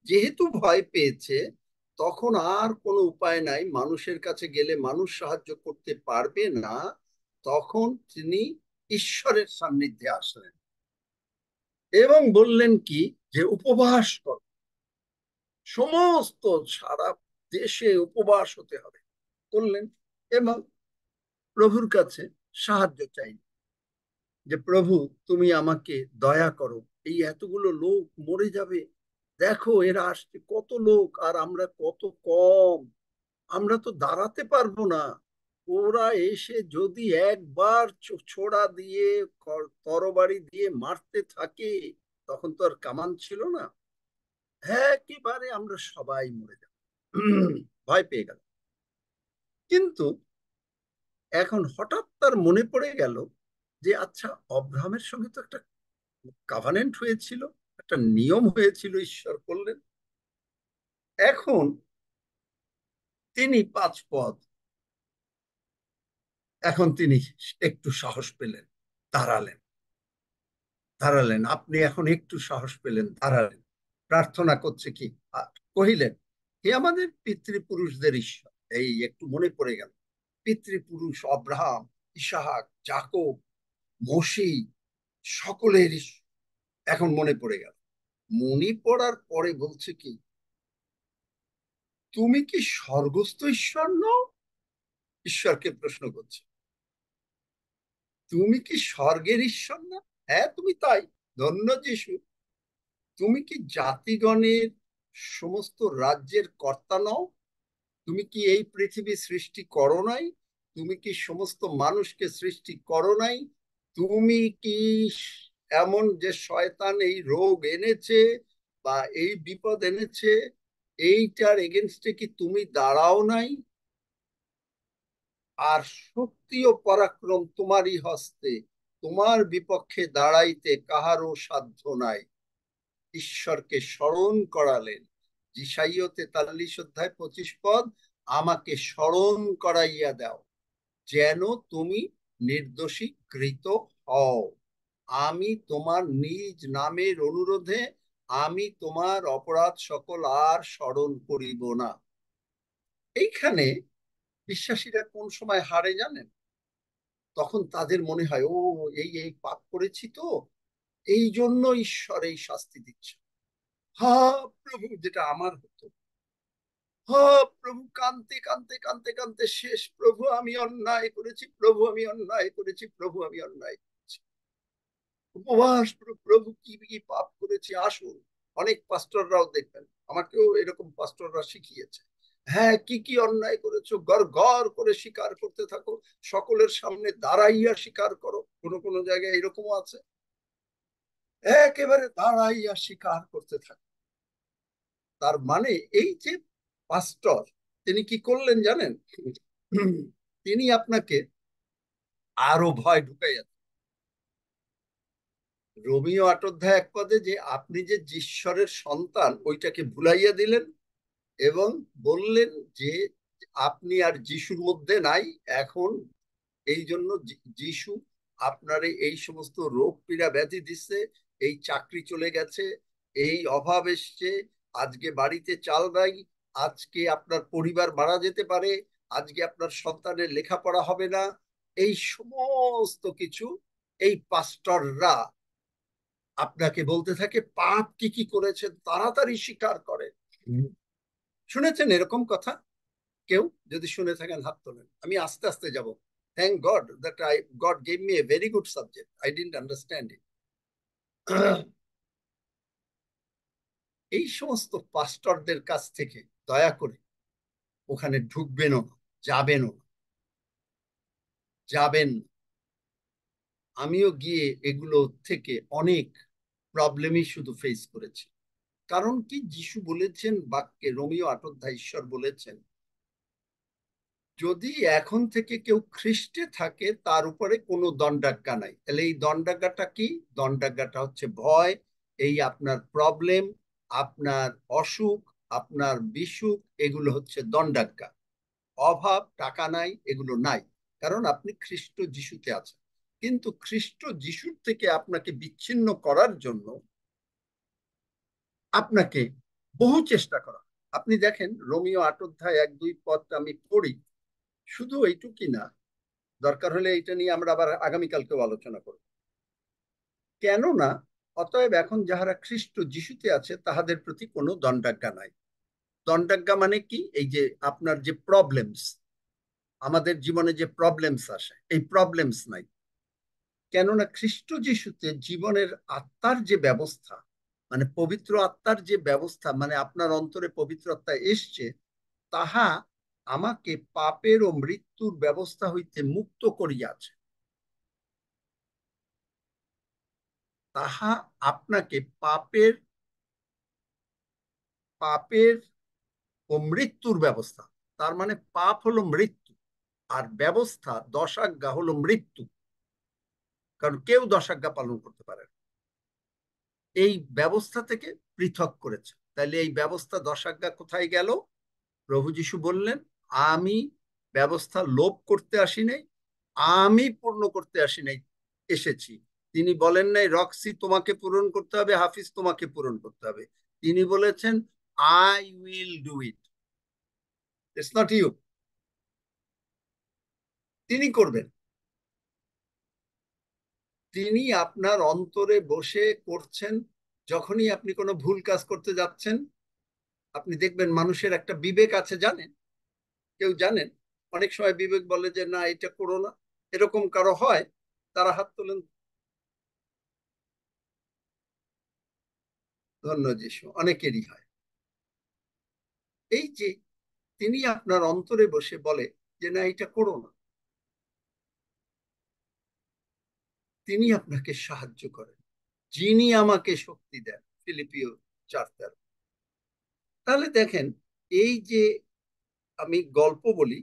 যেহেতু ভয় পেয়েছে, তখন আর কোনো উপায় নাই, মানুষের কাছে গেলে মানুষ সাহায্য করতে পারবে না, তখন তিনি ঈশ্বরের সান্নিধ্যে আসলেন এবং বললেন কি, যে উপবাস কর, সমস্ত সারা দেশে উপবাস হতে হবে। করলেন, এবং প্রভুর কাছে সাহায্য চাইলেন যে প্রভু তুমি আমাকে দয়া করো, এই এতগুলো লোক মরে যাবে, দেখো এরা আসছে কত লোক আর আমরা কত কম, আমরা তো দাঁড়াতে পারবো না, ওরা এসে যদি একবার ছোড়া দিয়ে তরবারি দিয়ে মারতে থাকে, তখন তো আর কামান ছিল না, একেবারে আমরা সবাই মরে যাব। ভয় পেয়ে গেল। কিন্তু এখন হঠাৎ তার মনে পড়ে গেল যে আচ্ছা, অব্রাহামের সঙ্গে তো একটা কাভানেন্ট হয়েছিল, একটা নিয়ম হয়েছিল, ঈশ্বর করলেন। এখন তিনি 5 পদ, এখন তিনি একটু সাহস পেলেন, দাঁড়ালেন। আপনি এখন একটু সাহস পেলেন, দাঁড়ালেন, প্রার্থনা করছে কি, কহিলেন হে আমাদের পিতৃপুরুষদের ঈশ্বর। এই একটু মনে পড়ে গেল, পিতৃপুরুষ অব্রাহাম, ইসাহাক, যাকব, মোশে, সকলের ঈশ্বর এখন মনে পড়ে গেল। মনে পড়ার পরে বলছে কি, তুমি কি স্বর্গস্থ ঈশ্বর নও? ঈশ্বরকে প্রশ্ন করছে, তুমি কি স্বর্গের ঈশ্বর না? হ্যাঁ তুমি তাই, ধন্য যিশু। তুমি কি জাতিগণের সমস্ত রাজ্যের কর্তা নও? তুমি কি এই পৃথিবী সৃষ্টি করো নাই? তুমি কি সমস্ত মানুষকে সৃষ্টি করো নাই? তুমি কি এমন যে শয়তান এই রোগ এনেছে বা এই বিপদ এনেছে, এইটার এগেনস্টে কি তুমি দাঁড়াও নাই? আর শক্তি ও পরাক্রম তোমারই হস্তে, তোমার বিপক্ষে দাঁড়াইতে কাহারও সাধ্য নাই। ঈশ্বরকে স্মরণ করালেন। যিশাইয় 43 অধ্যায় 25 পদ, আমাকে স্মরণ করাইয়া দাও যেন তুমি নির্দোষী কৃত হও। আমি তোমার নিজ নামের অনুরোধে আমি তোমার অপরাধ সকল আর স্মরণ করিব না। এইখানে বিশ্বাসীরা কোন সময় হারে জানেন? তখন তাদের মনে হয় ও এই এই পাপ করেছি, তো এই জন্য ঈশ্বর এই শাস্তি দিচ্ছে। হা প্রভু, যেটা আমার হতো, হা প্রভু, কাঁদতে কাঁদতে কাঁদতে কাঁদতে শেষ, প্রভু আমি অন্যায় করেছি, প্রভু আমি অন্যায় করেছি, প্রভু আমি অন্যায় করেছি, উপবাস, প্রভু কি কি পাপ করেছি। আসুন, অনেক পাস্টররাও দেখবেন, আমাকেও এরকম পাস্টররা শিখিয়েছে, হ্যাঁ কি কি অন্যায় করেছো, গড় গড় করে স্বীকার করতে থাকো, সকলের সামনে দাঁড়াইয়া স্বীকার করো। কোনো কোনো জায়গায় এরকমও আছে, একেবারে দাঁড়াইয়া স্বীকার করতে থাকো। তার মানে এই যে পাস্টর, তিনি কি করলেন জানেন? তিনি আপনাকে আরো ভয় ঢুকাইয়া, রোমিও 8 অধ্যায় 1 পদে, যে আপনি যে ঈশ্বরের সন্তান ওইটাকে ভুলাইয়া দিলেন এবং বললেন যে আপনি আর যিশুর মধ্যে নাই। এখন এই জন্য যিশু আপনারে এই সমস্ত রোগ পীড়া ব্যাধি দিচ্ছে, এই চাকরি চলে গেছে, এই অভাব এসছে, আজকে বাড়িতে চাল নাই, আজকে আপনার পরিবার মারা যেতে পারে, আজকে আপনার সন্তানের লেখাপড়া হবে না, এই সমস্ত কিছু এই পাস্টররা আপনাকে বলতে থাকে। পাপ কি কি করেছেন তাড়াতাড়ি স্বীকার করে। শুনেছেন এরকম কথা? কেউ যদি শুনে থাকেন হাত তোলেন, আমি আস্তে আস্তে যাব। Thank God that God gave me a very good subject. I didn't understand it. এই সমস্ত পাস্টরদের কাছ থেকে দয়া করে ওখানে ঢুকবেনও না, যাবেনও না, যাবেন। আমিও গিয়ে এগুলো থেকে অনেক প্রবলেমই শুধু ফেস করেছি। কারণ কি, যিশু বলেছেন বাক্যে, রোমিও 8 অধ্যায় ঈশ্বর বলেছেন, যদি এখন থেকে কেউ খ্রিস্টে থাকে তার উপরে কোনো দণ্ডাজ্ঞা নাই। তাহলে এই দণ্ডাজ্ঞাটা কি? দণ্ডাজ্ঞাটা হচ্ছে ভয়, এই আপনার প্রবলেম, আপনার অসুখ, আপনার বিসুখ, এগুলো হচ্ছে দণ্ডাজ্ঞা। অভাব, টাকা নাই, এগুলো নাই, কারণ আপনি খ্রিস্ট যিশুতে আছেন। কিন্তু খ্রিস্ট যিশুর থেকে আপনাকে বিচ্ছিন্ন করার জন্য আপনাকে বহু চেষ্টা করা। আপনি দেখেন রোমিও 8 অধ্যায় 1-2 পদটা আমি পড়ি, শুধু এইটুকি না, দরকার হলে এটা নিয়ে আমরা আবার আগামীকালকেও আলোচনা করব। কেননা অতএব এখন যাহারা খ্রিস্ট যিশুতে আছে তাহাদের প্রতি কোনো দণ্ডাজ্ঞা নাই। দণ্ডাজ্ঞা মানে কি? এই যে আপনার যে প্রবলেমস, আমাদের জীবনে যে প্রবলেমস আসে, এই প্রবলেমস নাই। কেননা খ্রিস্ট যিশুতে জীবনের আত্মার যে ব্যবস্থা, মানে পবিত্র আত্মার যে ব্যবস্থা, মানে আপনার অন্তরে পবিত্র আত্মা এসছে, তাহা আমাকে পাপের ও মৃত্যুর ব্যবস্থা হইতে মুক্ত করিয়াছে। তাহা আপনাকে পাপের পাপের ও মৃত্যুর ব্যবস্থা, তার মানে পাপ হলো মৃত্যু, আর ব্যবস্থা দশাজ্ঞা হলো মৃত্যু, কারণ কেউ দশাজ্ঞা পালন করতে পারে না। এই ব্যবস্থা থেকে পৃথক করেছে। তাহলে এই ব্যবস্থা দশাজ্ঞা কোথায় গেল? প্রভু যিশু বললেন, আমি ব্যবস্থা লোপ করতে আসি নাই, আমি পূর্ণ করতে আসি নাই, এসেছি। তিনি বলেন নাই রক্সি তোমাকে পূরণ করতে হবে, হাফিজ তোমাকে পূরণ করতে হবে। তিনি বলেছেন I will do it, it's not you. তিনি করবেন। তিনি আপনার অন্তরে বসে করছেন। যখনই আপনি কোনো ভুল কাজ করতে যাচ্ছেন, আপনি দেখবেন মানুষের একটা বিবেক আছে, জানেন? কেউ জানেন? অনেক সময় বিবেক বলে যে না, এটা করো না। এরকম কারো হয়? তারা হাত তোলেন। ধন্য যিশু, অনেকেরই হয়। এই যে তিনি আপনার অন্তরে বসে বলে যে না, এটা করো না, তিনি আপনাকে সাহায্য করেন। যিনি আমাকে শক্তি দেন, ফিলিপিও 4:13। তাহলে দেখেন, এই যে আমি গল্প বলি,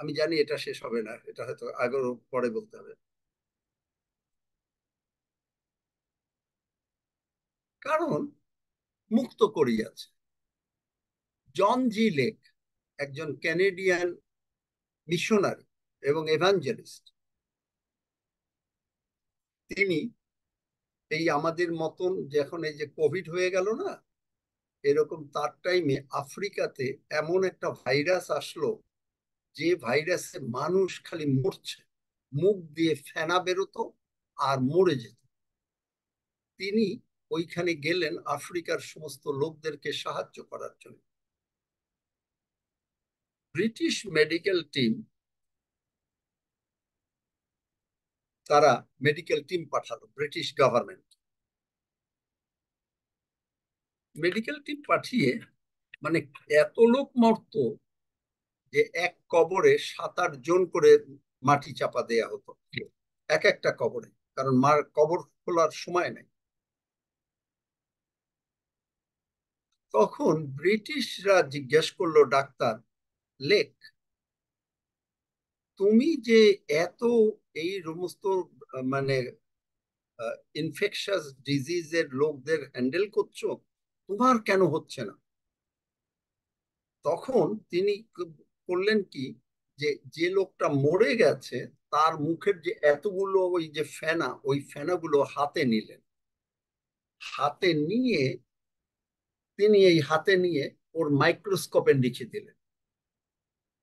আমি জানি এটা শেষ হবে না, এটা হয়তো আগেও পরে বলতে হবে। কারণ মুক্ত করিয়াছে। জন জি লেক একজন ক্যানেডিয়ান মিশনারি এবং এভাঞ্জেলিস্ট। তিনি এই আমাদের মতন যখন এই যে কোভিড হয়ে গেল না, এরকম তার টাইমে আফ্রিকাতে এমন একটা ভাইরাস আসলো, যে ভাইরাসে মানুষ খালি মরছে, মুখ দিয়ে ফেনা বেরোতো আর মরে যেত। তিনি ওইখানে গেলেন আফ্রিকার সমস্ত লোকদেরকে সাহায্য করার জন্য। ব্রিটিশ মেডিকেল টিম, তারা মেডিকেল টিম পাঠালো, ব্রিটিশ গভর্নমেন্ট মেডিকেল টিম পাঠিয়ে, মানে এত লোক মরতো যে এক কবরে 7-8 জন করে মাটি চাপা দেয়া হতো, এক একটা কবরে, কারণ মার কবর খোলার সময় নেই। তখন ব্রিটিশরা জিজ্ঞেস করলো ডাক্তার লেক, তুমি যে এত এই সমস্ত মানে ইনফেকশাস ডিজিজের লোকদের হ্যান্ডেল করছো, তোমার কেন হচ্ছে না? তখন তিনি করলেন কি, যে যে লোকটা মরে গেছে তার মুখের যে এতগুলো ওই যে ফেনা, ওই ফেনাগুলো হাতে নিলেন। হাতে নিয়ে তিনি এই হাতে নিয়ে ওর মাইক্রোস্কোপের নিচে দিলেন।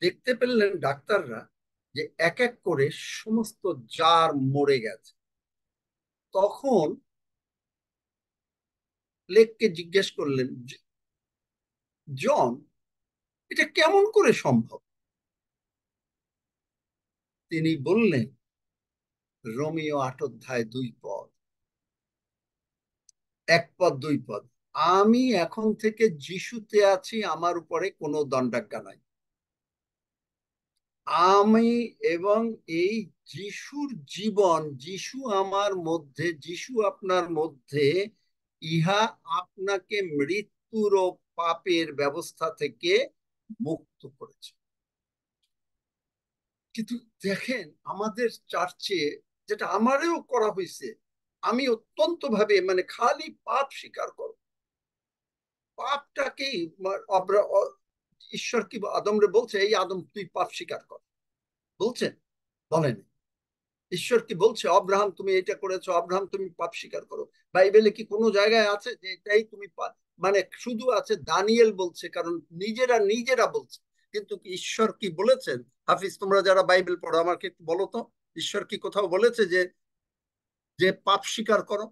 দেখতে পেলেন ডাক্তাররা যে এক এক করে সমস্ত জার মরে গেছে। তখন লেককে জিজ্ঞেস করলেন, জন, এটা কেমন করে সম্ভব? তিনি বললেন, রোমিও 8:2 এক পদ 2 পদ, আমি এখন থেকে যিশুতে আছি, আমার উপরে কোনো দণ্ডাজ্ঞা নাই। আমি এবং এই যিশুর জীবন, যিশু আমার মধ্যে, যিশু আপনার মধ্যে, ইহা আপনাকে মৃত্যুর ও পাপের ব্যবস্থা থেকে মুক্ত করেছে। কিন্তু দেখেন, আমাদের চার্চে যেটা আমারও করা হয়েছে, আমি অত্যন্ত ভাবে মানে খালি পাপ স্বীকার করো, পাপটাকেই ঈশ্বর কি আদমরে বলছে, এই আদম তুই পাপ স্বীকার কর, বলছেন? বলেন। ঈশ্বর কি বলছে অব্রাহাম তুমি এটা করেছো, অব্রাহাম তুমি পাপ স্বীকার করো? বাইবেলে কি কোনো জায়গায় আছে যে এটাই তুমি মানে শুধু আছে দানিয়েল বলছে, কারণ নিজেরা বলছে। কিন্তু ঈশ্বর কি বলেছেন? হাফিজ, তোমরা যারা বাইবেল পড়ো আমাকে একটু বলো তো, ঈশ্বর কি কোথাও বলেছে যে যে পাপ স্বীকার করো?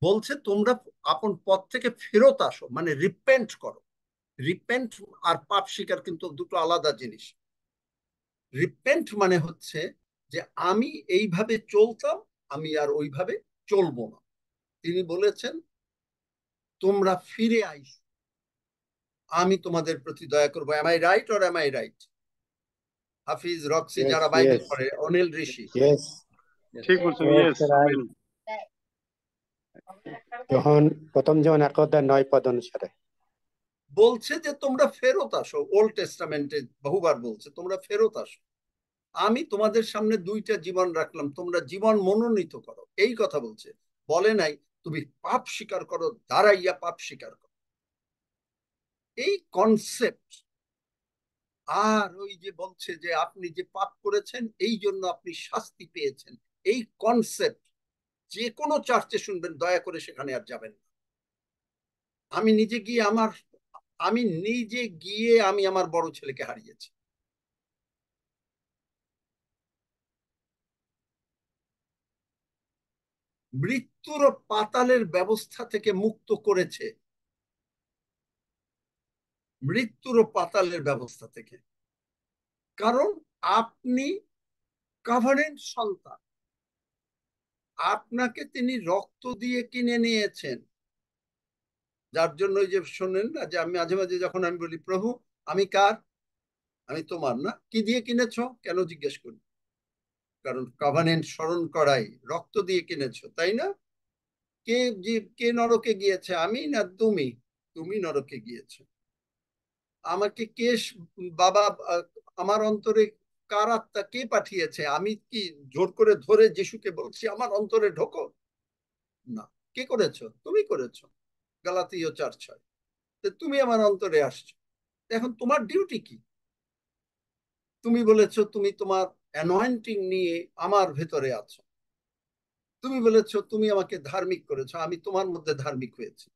বলছে তোমরা আপন পথ থেকে ফেরত আসো, মানে রিপেন্ট করো। রিপেন্ট আর পাপ স্বীকার কিন্তু দুটো আলাদা জিনিস। রিপেন্ট মানে হচ্ছে যে আমি এইভাবে চলতাম, আমি আর ওইভাবে চলবো না। তিনি বলেছেন তোমরা ফিরে আইস, আমি তোমাদের প্রতি দয়া করবো। Am I right or am I right? Hafiz, Roxy, Yes, যারা বাইবেল yes, পড়ে, অনিল ঋষি, yes. ঠিক বলছেন, Yes, ইয়েস right. আমেন। প্রথম জন 1:9 অনুসারে বলছে যে তোমরা ফেরত আসো। ওল্ড টেস্টামেন্টে বহুবার বলছে তোমরা ফেরত আসো, আমি তোমাদের সামনে দুইটা জীবন রাখলাম, তোমরা জীবন মনোনীত করো, এই কথা বলছে। বলে নাই তুমি পাপ স্বীকার করো, দাঁড়াইয়া পাপ স্বীকার করো। এই কনসেপ্ট। আর ওই যে বলছে যে আপনি যে পাপ করেছেন এই জন্য আপনি শাস্তি পেয়েছেন, এই কনসেপ্ট যে কোনো চার্চে শুনবেন, দয়া করে সেখানে আর যাবেন না। আমি নিজে গিয়ে আমি আমার বড় ছেলেকে হারিয়েছি। মৃত্যুর ও পাতালের ব্যবস্থা থেকে মুক্ত করেছে, মৃত্যুর ও পাতালের ব্যবস্থা থেকে। কারণ আপনি কভেনেন্ট সন্তান, আপনাকে তিনি রক্ত দিয়ে কিনে নিয়েছেন। যার জন্য যে শোনেন না যে আমি মাঝে মাঝে যখন আমি বলি প্রভু আমি কার, আমি তোমার না, কি দিয়ে কিনেছ, কেন জিজ্ঞেস করি? কারণ কভেনেন্ট স্মরণ করাই, রক্ত দিয়ে কিনেছো, তাই না? কে নরকে গিয়েছে, আমি না তুমি? তুমি নরকে গিয়েছো। আমাকে কে বাবা, আমার অন্তরে কার আত্মা কে পাঠিয়েছে? আমি কি জোর করে ধরে যিশুকে বলছি আমার অন্তরে ঢোকো? না। কে করেছো? তুমি করেছো। গালাতীয় 4:6। তুমি আমার অন্তরে আসছো, এখন তোমার ডিউটি কি? তুমি বলেছো তুমি তোমার অ্যানয়েন্টিং নিয়ে আমার ভেতরে আছো, তুমি বলেছো তুমি আমাকে ধার্মিক করেছো, আমি তোমার মধ্যে ধার্মিক হয়েছি।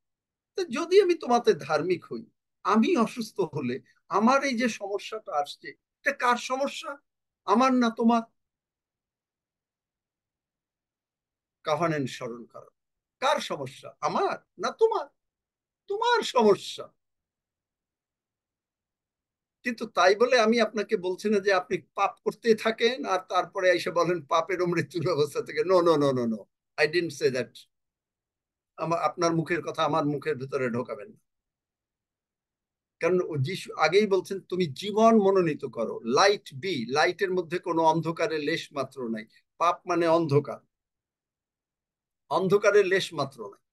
যদি আমি তোমাতে ধার্মিক হই, আমি অসুস্থ হলে আমার এই যে সমস্যাটা আসছে, এটা কার সমস্যা? আমার না তোমার? কভেনেন্ট স্মরণ করো। কার সমস্যা, আমার না তোমার? তোমার সমস্যা। কিন্তু তাই বলে আমি আপনাকে বলছি না যে আপনি পাপ করতে থাকেন আর তারপরে এসে বলেন পাপের ও মৃত্যুর ব্যবস্থা থেকে। No no no no no, I didn't say that. আপনার মুখের কথা আমার মুখের ভিতরে ঢোকাবেন না। কারণ যিশু আগেই বলছেন তুমি জীবন মনোনীত করো, লাইট বি, লাইটের মধ্যে কোনো অন্ধকারের লেশ মাত্র নাই। পাপ মানে অন্ধকার, অন্ধকারের লেশ মাত্র নাই।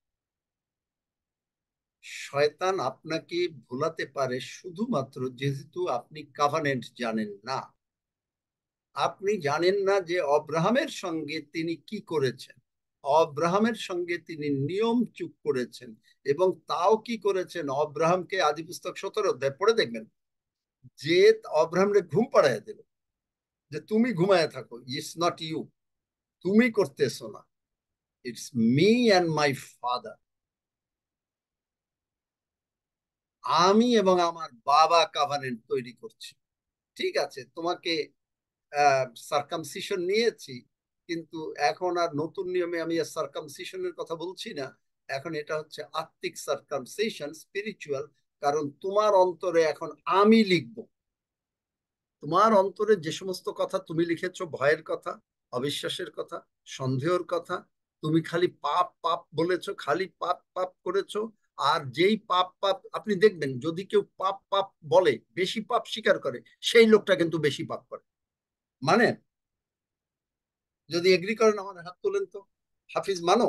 শয়তান আপনাকে ভোলাতে পারে শুধুমাত্র যেহেতু আপনি কভেনেন্ট জানেন না। আপনি জানেন না যে অব্রাহামের সঙ্গে তিনি কি করেছেন। অব্রাহামের সঙ্গে তিনি নিয়ম চুক করেছেন, এবং তাও কি করেছেন, অব্রাহামকে আদি পুস্তক 17 অধ্যায় পড়ে দেখবেন যে অব্রাহামকে ঘুম পাড়ায় দিল, যে তুমি ঘুমায় থাকো, ইটস নট ইউ, তুমি করতেছো না, it's me and my father, আমি এবং আমার বাবা কভেনেন্ট তৈরি করছি। ঠিক আছে, তোমাকে সার্কামসিশন নিয়েছি, কিন্তু এখন আর নতুন নিয়মে আমি সার্কামসিশনের কথা বলছি না, এখন এটা হচ্ছে আত্মিক সার্কামসিশন, স্পিরিচুয়াল। কারণ তোমার অন্তরে এখন আমি লিখবো, তোমার অন্তরে যে সমস্ত কথা তুমি লিখেছো, ভয়ের কথা, অবিশ্বাসের কথা, সন্দেহের কথা, তুমি খালি পাপ পাপ বলেছো, খালি পাপ পাপ করেছো। আর যেই পাপ পাপ, আপনি দেখবেন যদি কেউ পাপ পাপ বলে, বেশি পাপ স্বীকার করে, সেই লোকটা কিন্তু বেশি পাপ করে। মানে যদি এগ্রি করেন আমার হাত তোলেন তো। হাফিজ মানো?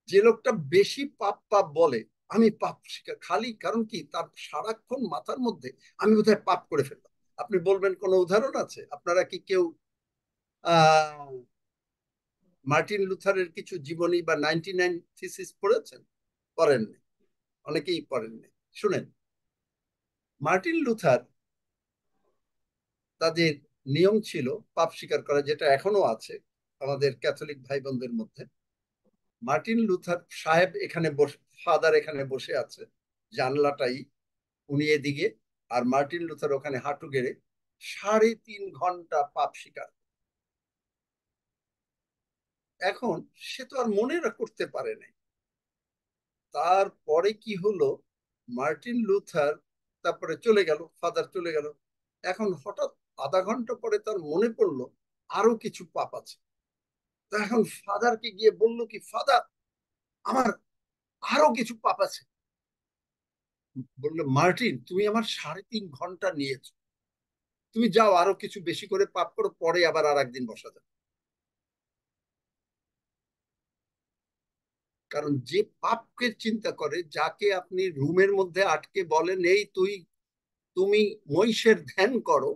যে লোকটা বেশি পাপ পাপ বলে, আমি পাপ স্বীকার, খালি কারণ কি তার সারাক্ষণ মাথার মধ্যে আমি বোধহয় পাপ করে ফেললাম। আপনি বলবেন কোনো উদাহরণ আছে? আপনারা কি কেউ মার্টিন লুথারের কিছু জীবনী বা 99 থিসিস পড়েছেন? পড়েননি, অনেকেই পড়েননি। শুনেন, মার্টিন লুথার, তাদের নিয়ম ছিল পাপ স্বীকার করা, যেটা এখনো আছে আমাদের ক্যাথলিক ভাই বোনদের মধ্যে। মার্টিন লুথার সাহেব এখানে বসে, ফাদার এখানে বসে আছে জানলাটাই, উনি এদিকে, আর মার্টিন লুথার ওখানে হাঁটু গেড়ে 3.5 ঘন্টা পাপ স্বীকার। এখন সে তো আর মনে করতে পারে নাই। তারপরে কি হলো, মার্টিন লুথার তারপরে চলে গেল, ফাদার চলে গেল। এখন হঠাৎ আধা ঘন্টা পরে তার মনে পড়লো আরো কিছু পাপ আছে। তো এখন ফাদারকে গিয়ে বললো কি, ফাদার আমার আরো কিছু পাপ আছে। বললো, মার্টিন তুমি আমার 3.5 ঘন্টা নিয়েছো, তুমি যাও আরো কিছু বেশি করে পাপ করো, পরে আবার আর একদিন বসা যাবে। কারণ যে পাপকে চিন্তা করে, যাকে আপনি রুমের মধ্যে আটকে বলেন এই তুমি মহিষের ধ্যান করো,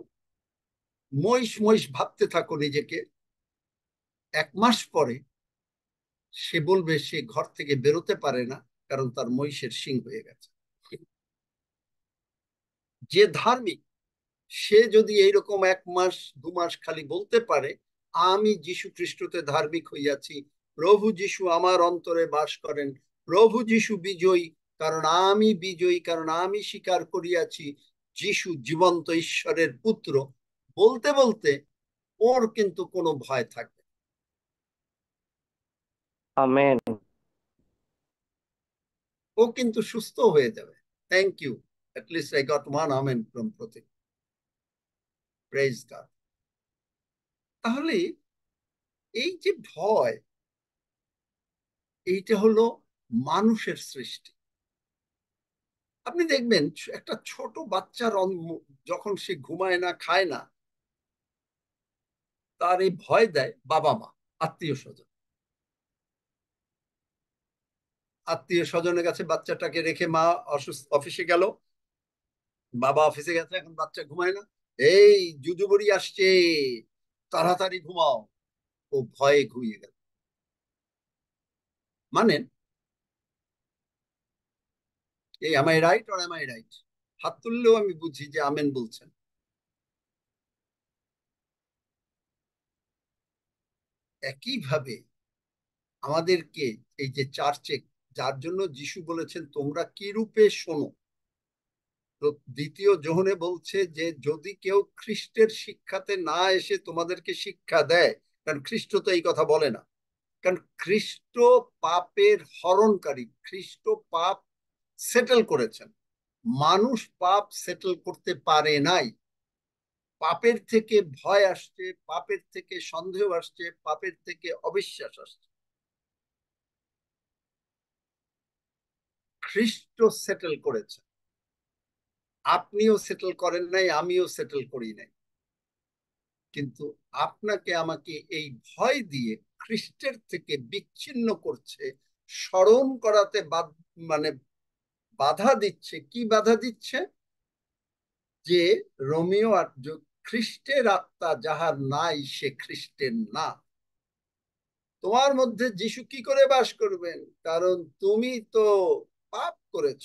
মহিষ মহিষ ভাবতে থাকো নিজেকে, 1 মাস পরে সে বলবে সে ঘর থেকে বেরোতে পারে না, কারণ তার মহিষের শিং হয়ে গেছে। যে ধার্মিক সে যদি এইরকম 1 মাস 2 মাস খালি বলতে পারে আমি যীশু খ্রিস্টতে ধার্মিক হইয়াছি, প্রভু যীশু আমার অন্তরে বাস করেন, প্রভু যীশু বিজয়ী, কারণ আমি বিজয়ী, কারণ আমি স্বীকার করিয়াছি যীশু জীবন্ত ঈশ্বরের পুত্র, বলতে বলতে ওর কিন্তু কোনো ভয় থাকবে। আমেন। ও কিন্তু সুস্থ হয়ে যাবে। Thank you, at least I got one amen from Pratik. Praise God. তাহলে এই যে ভয়, এইটা হলো মানুষের সৃষ্টি। আপনি দেখবেন একটা ছোট বাচ্চার যখন সে ঘুমায় না, খায় না, তার এই ভয় দেয় বাবা মা, আত্মীয় স্বজন। আত্মীয় স্বজনের কাছে বাচ্চাটাকে রেখে মা অসুস্থ, অফিসে গেল, বাবা অফিসে গেছে, এখন বাচ্চা ঘুমায় না, এই জুজুবড়ি আসছে, তাড়াতাড়ি ঘুমাও। ও ভয়ে ঘুমিয়ে গেল। মানে এই am I right or am I right? হাত তুললেও আমি বুঝি যে আমেন বলছেন। একইভাবে আমাদেরকে এই যে চার্চে, যার জন্য যিশু বলেছেন তোমরা কি রূপে শোনো, তো 2 যোহনে বলছে যে যদি কেউ খ্রিস্টের শিক্ষাতে না এসে তোমাদেরকে শিক্ষা দেয়, কারণ খ্রিস্ট তো এই কথা বলে না, কারণ খ্রিস্ট পাপের হরণকারী, খ্রিস্ট পাপ সেটেল করেছেন, মানুষ পাপ সেটেল করতে পারে নাই। পাপের থেকে ভয় আসছে, পাপের থেকে সন্দেহ আসছে, পাপের থেকে অবিশ্বাস আসছে। খ্রিস্ট সেটেল করেছে, আপনিও সেটেল করেন নাই, আমিও সেটেল করি নাই। কিন্তু আপনাকে আমাকে এই ভয় দিয়ে খ্রিস্টের থেকে বিচ্ছিন্ন করছে, স্মরণ করাতে মানে বাধা দিচ্ছে। কি বাধা দিচ্ছে? যে রোমিও আর খ্রিস্টের আত্মা যাহার নাই সে খ্রিস্টের না। তোমার মধ্যে যিশু কি করে বাস করবেন? কারণ তুমি তো পাপ করেছ।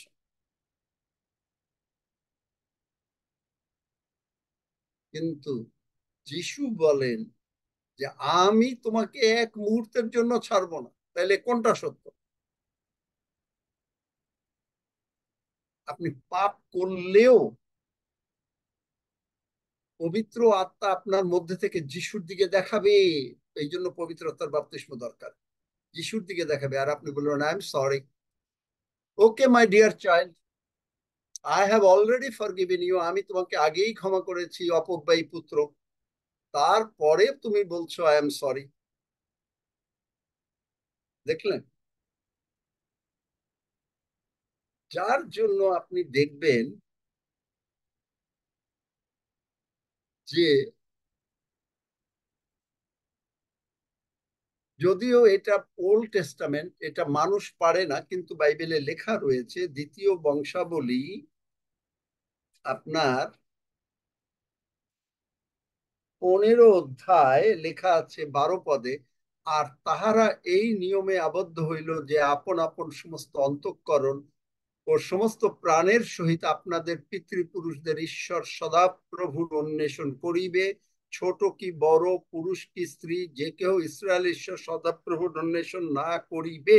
কিন্তু যিশু বলেন যে আমি তোমাকে 1 মুহূর্তের জন্য ছাড়বো না। তাহলে কোনটা সত্য? আপনি পাপ করলেও পবিত্র আত্মা আপনার মধ্যে থেকে যিশুর দিকে দেখাবে, এই জন্য পবিত্র আত্মার বাপ্তিস্ম দরকার। যিশুর দিকে দেখাবে, আর আপনি বলবেন I am sorry, okay my dear child, I have already forgiven you, আমি তোমাকে আগেই ক্ষমা করেছি অপব্যয়ী পুত্র, তারপরে তুমি বলছো আই এম সরি। দেখলেন? যার জন্য আপনি দেখবেন যে যদিও এটা ওল্ড টেস্টামেন্ট, এটা মানুষ পারে না, কিন্তু বাইবেলে লেখা রয়েছে 2 বংশাবলী আপনার 15 অধ্যায় লেখা আছে 12 পদে, আর তাহারা এই নিয়মে আবদ্ধ হইল যে আপন আপন সমস্ত অন্তঃকরণ ও সমস্ত প্রাণের সহিত আপনাদের পিতৃপুরুষদের ঈশ্বর সদাপ্রভুর অন্বেষণ করিবে, ছোট কি বড়, পুরুষ কি স্ত্রী, যে কেউ ইসরায়েল ঈশ্বর সদাপ্রভুর অন্বেষণ না করিবে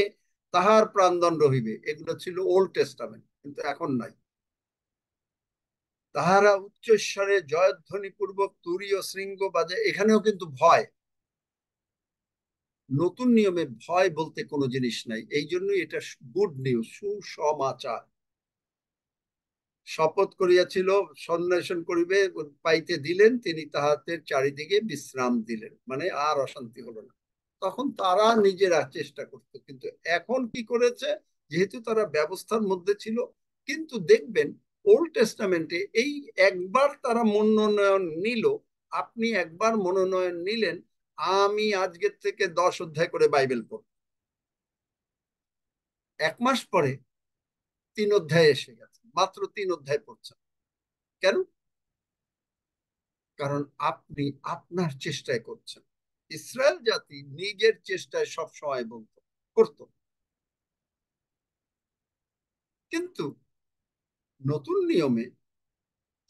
তাহার প্রাণদণ্ড হইবে। এগুলো ছিল ওল্ড টেস্টামেন্ট, কিন্তু এখন নাই। তাহারা উচ্চস্বরে জয়ধ্বনি পূর্বক তুরী ও শৃঙ্গ বাজে, এখানেও কিন্তু ভয়। নতুন নিয়মে ভয় বলতে কোনো জিনিস নাই, এই জন্যই এটা গুড নিউজ, সুসমাচার। শপথ করিয়াছিল সন্ন্যাসন করিবে, পাইতে দিলেন, তিনি তাহাদের চারিদিকে বিশ্রাম দিলেন, মানে আর অশান্তি হলো না। তখন তারা নিজেরা চেষ্টা করত, কিন্তু এখন কি করেছে, যেহেতু তারা ব্যবস্থার মধ্যে ছিল, কিন্তু দেখবেন ওল্ড টেস্টামেন্টে এই একবার তারা মনোনয়ন নিল, আপনি একবার মনোনয়ন নিলেন, আমি আজকের থেকে 10 অধ্যায় করে বাইবেল পড়ব, 1 মাস পরে 3 অধ্যায় এসে গেছে, মাত্র 3 অধ্যায় পড়ছেন। কেন? কারণ আপনি আপনার চেষ্টায় করছেন। ইসরায়েল জাতি নিজের চেষ্টায় সব সময় করত, কিন্তু নতুন নিয়মে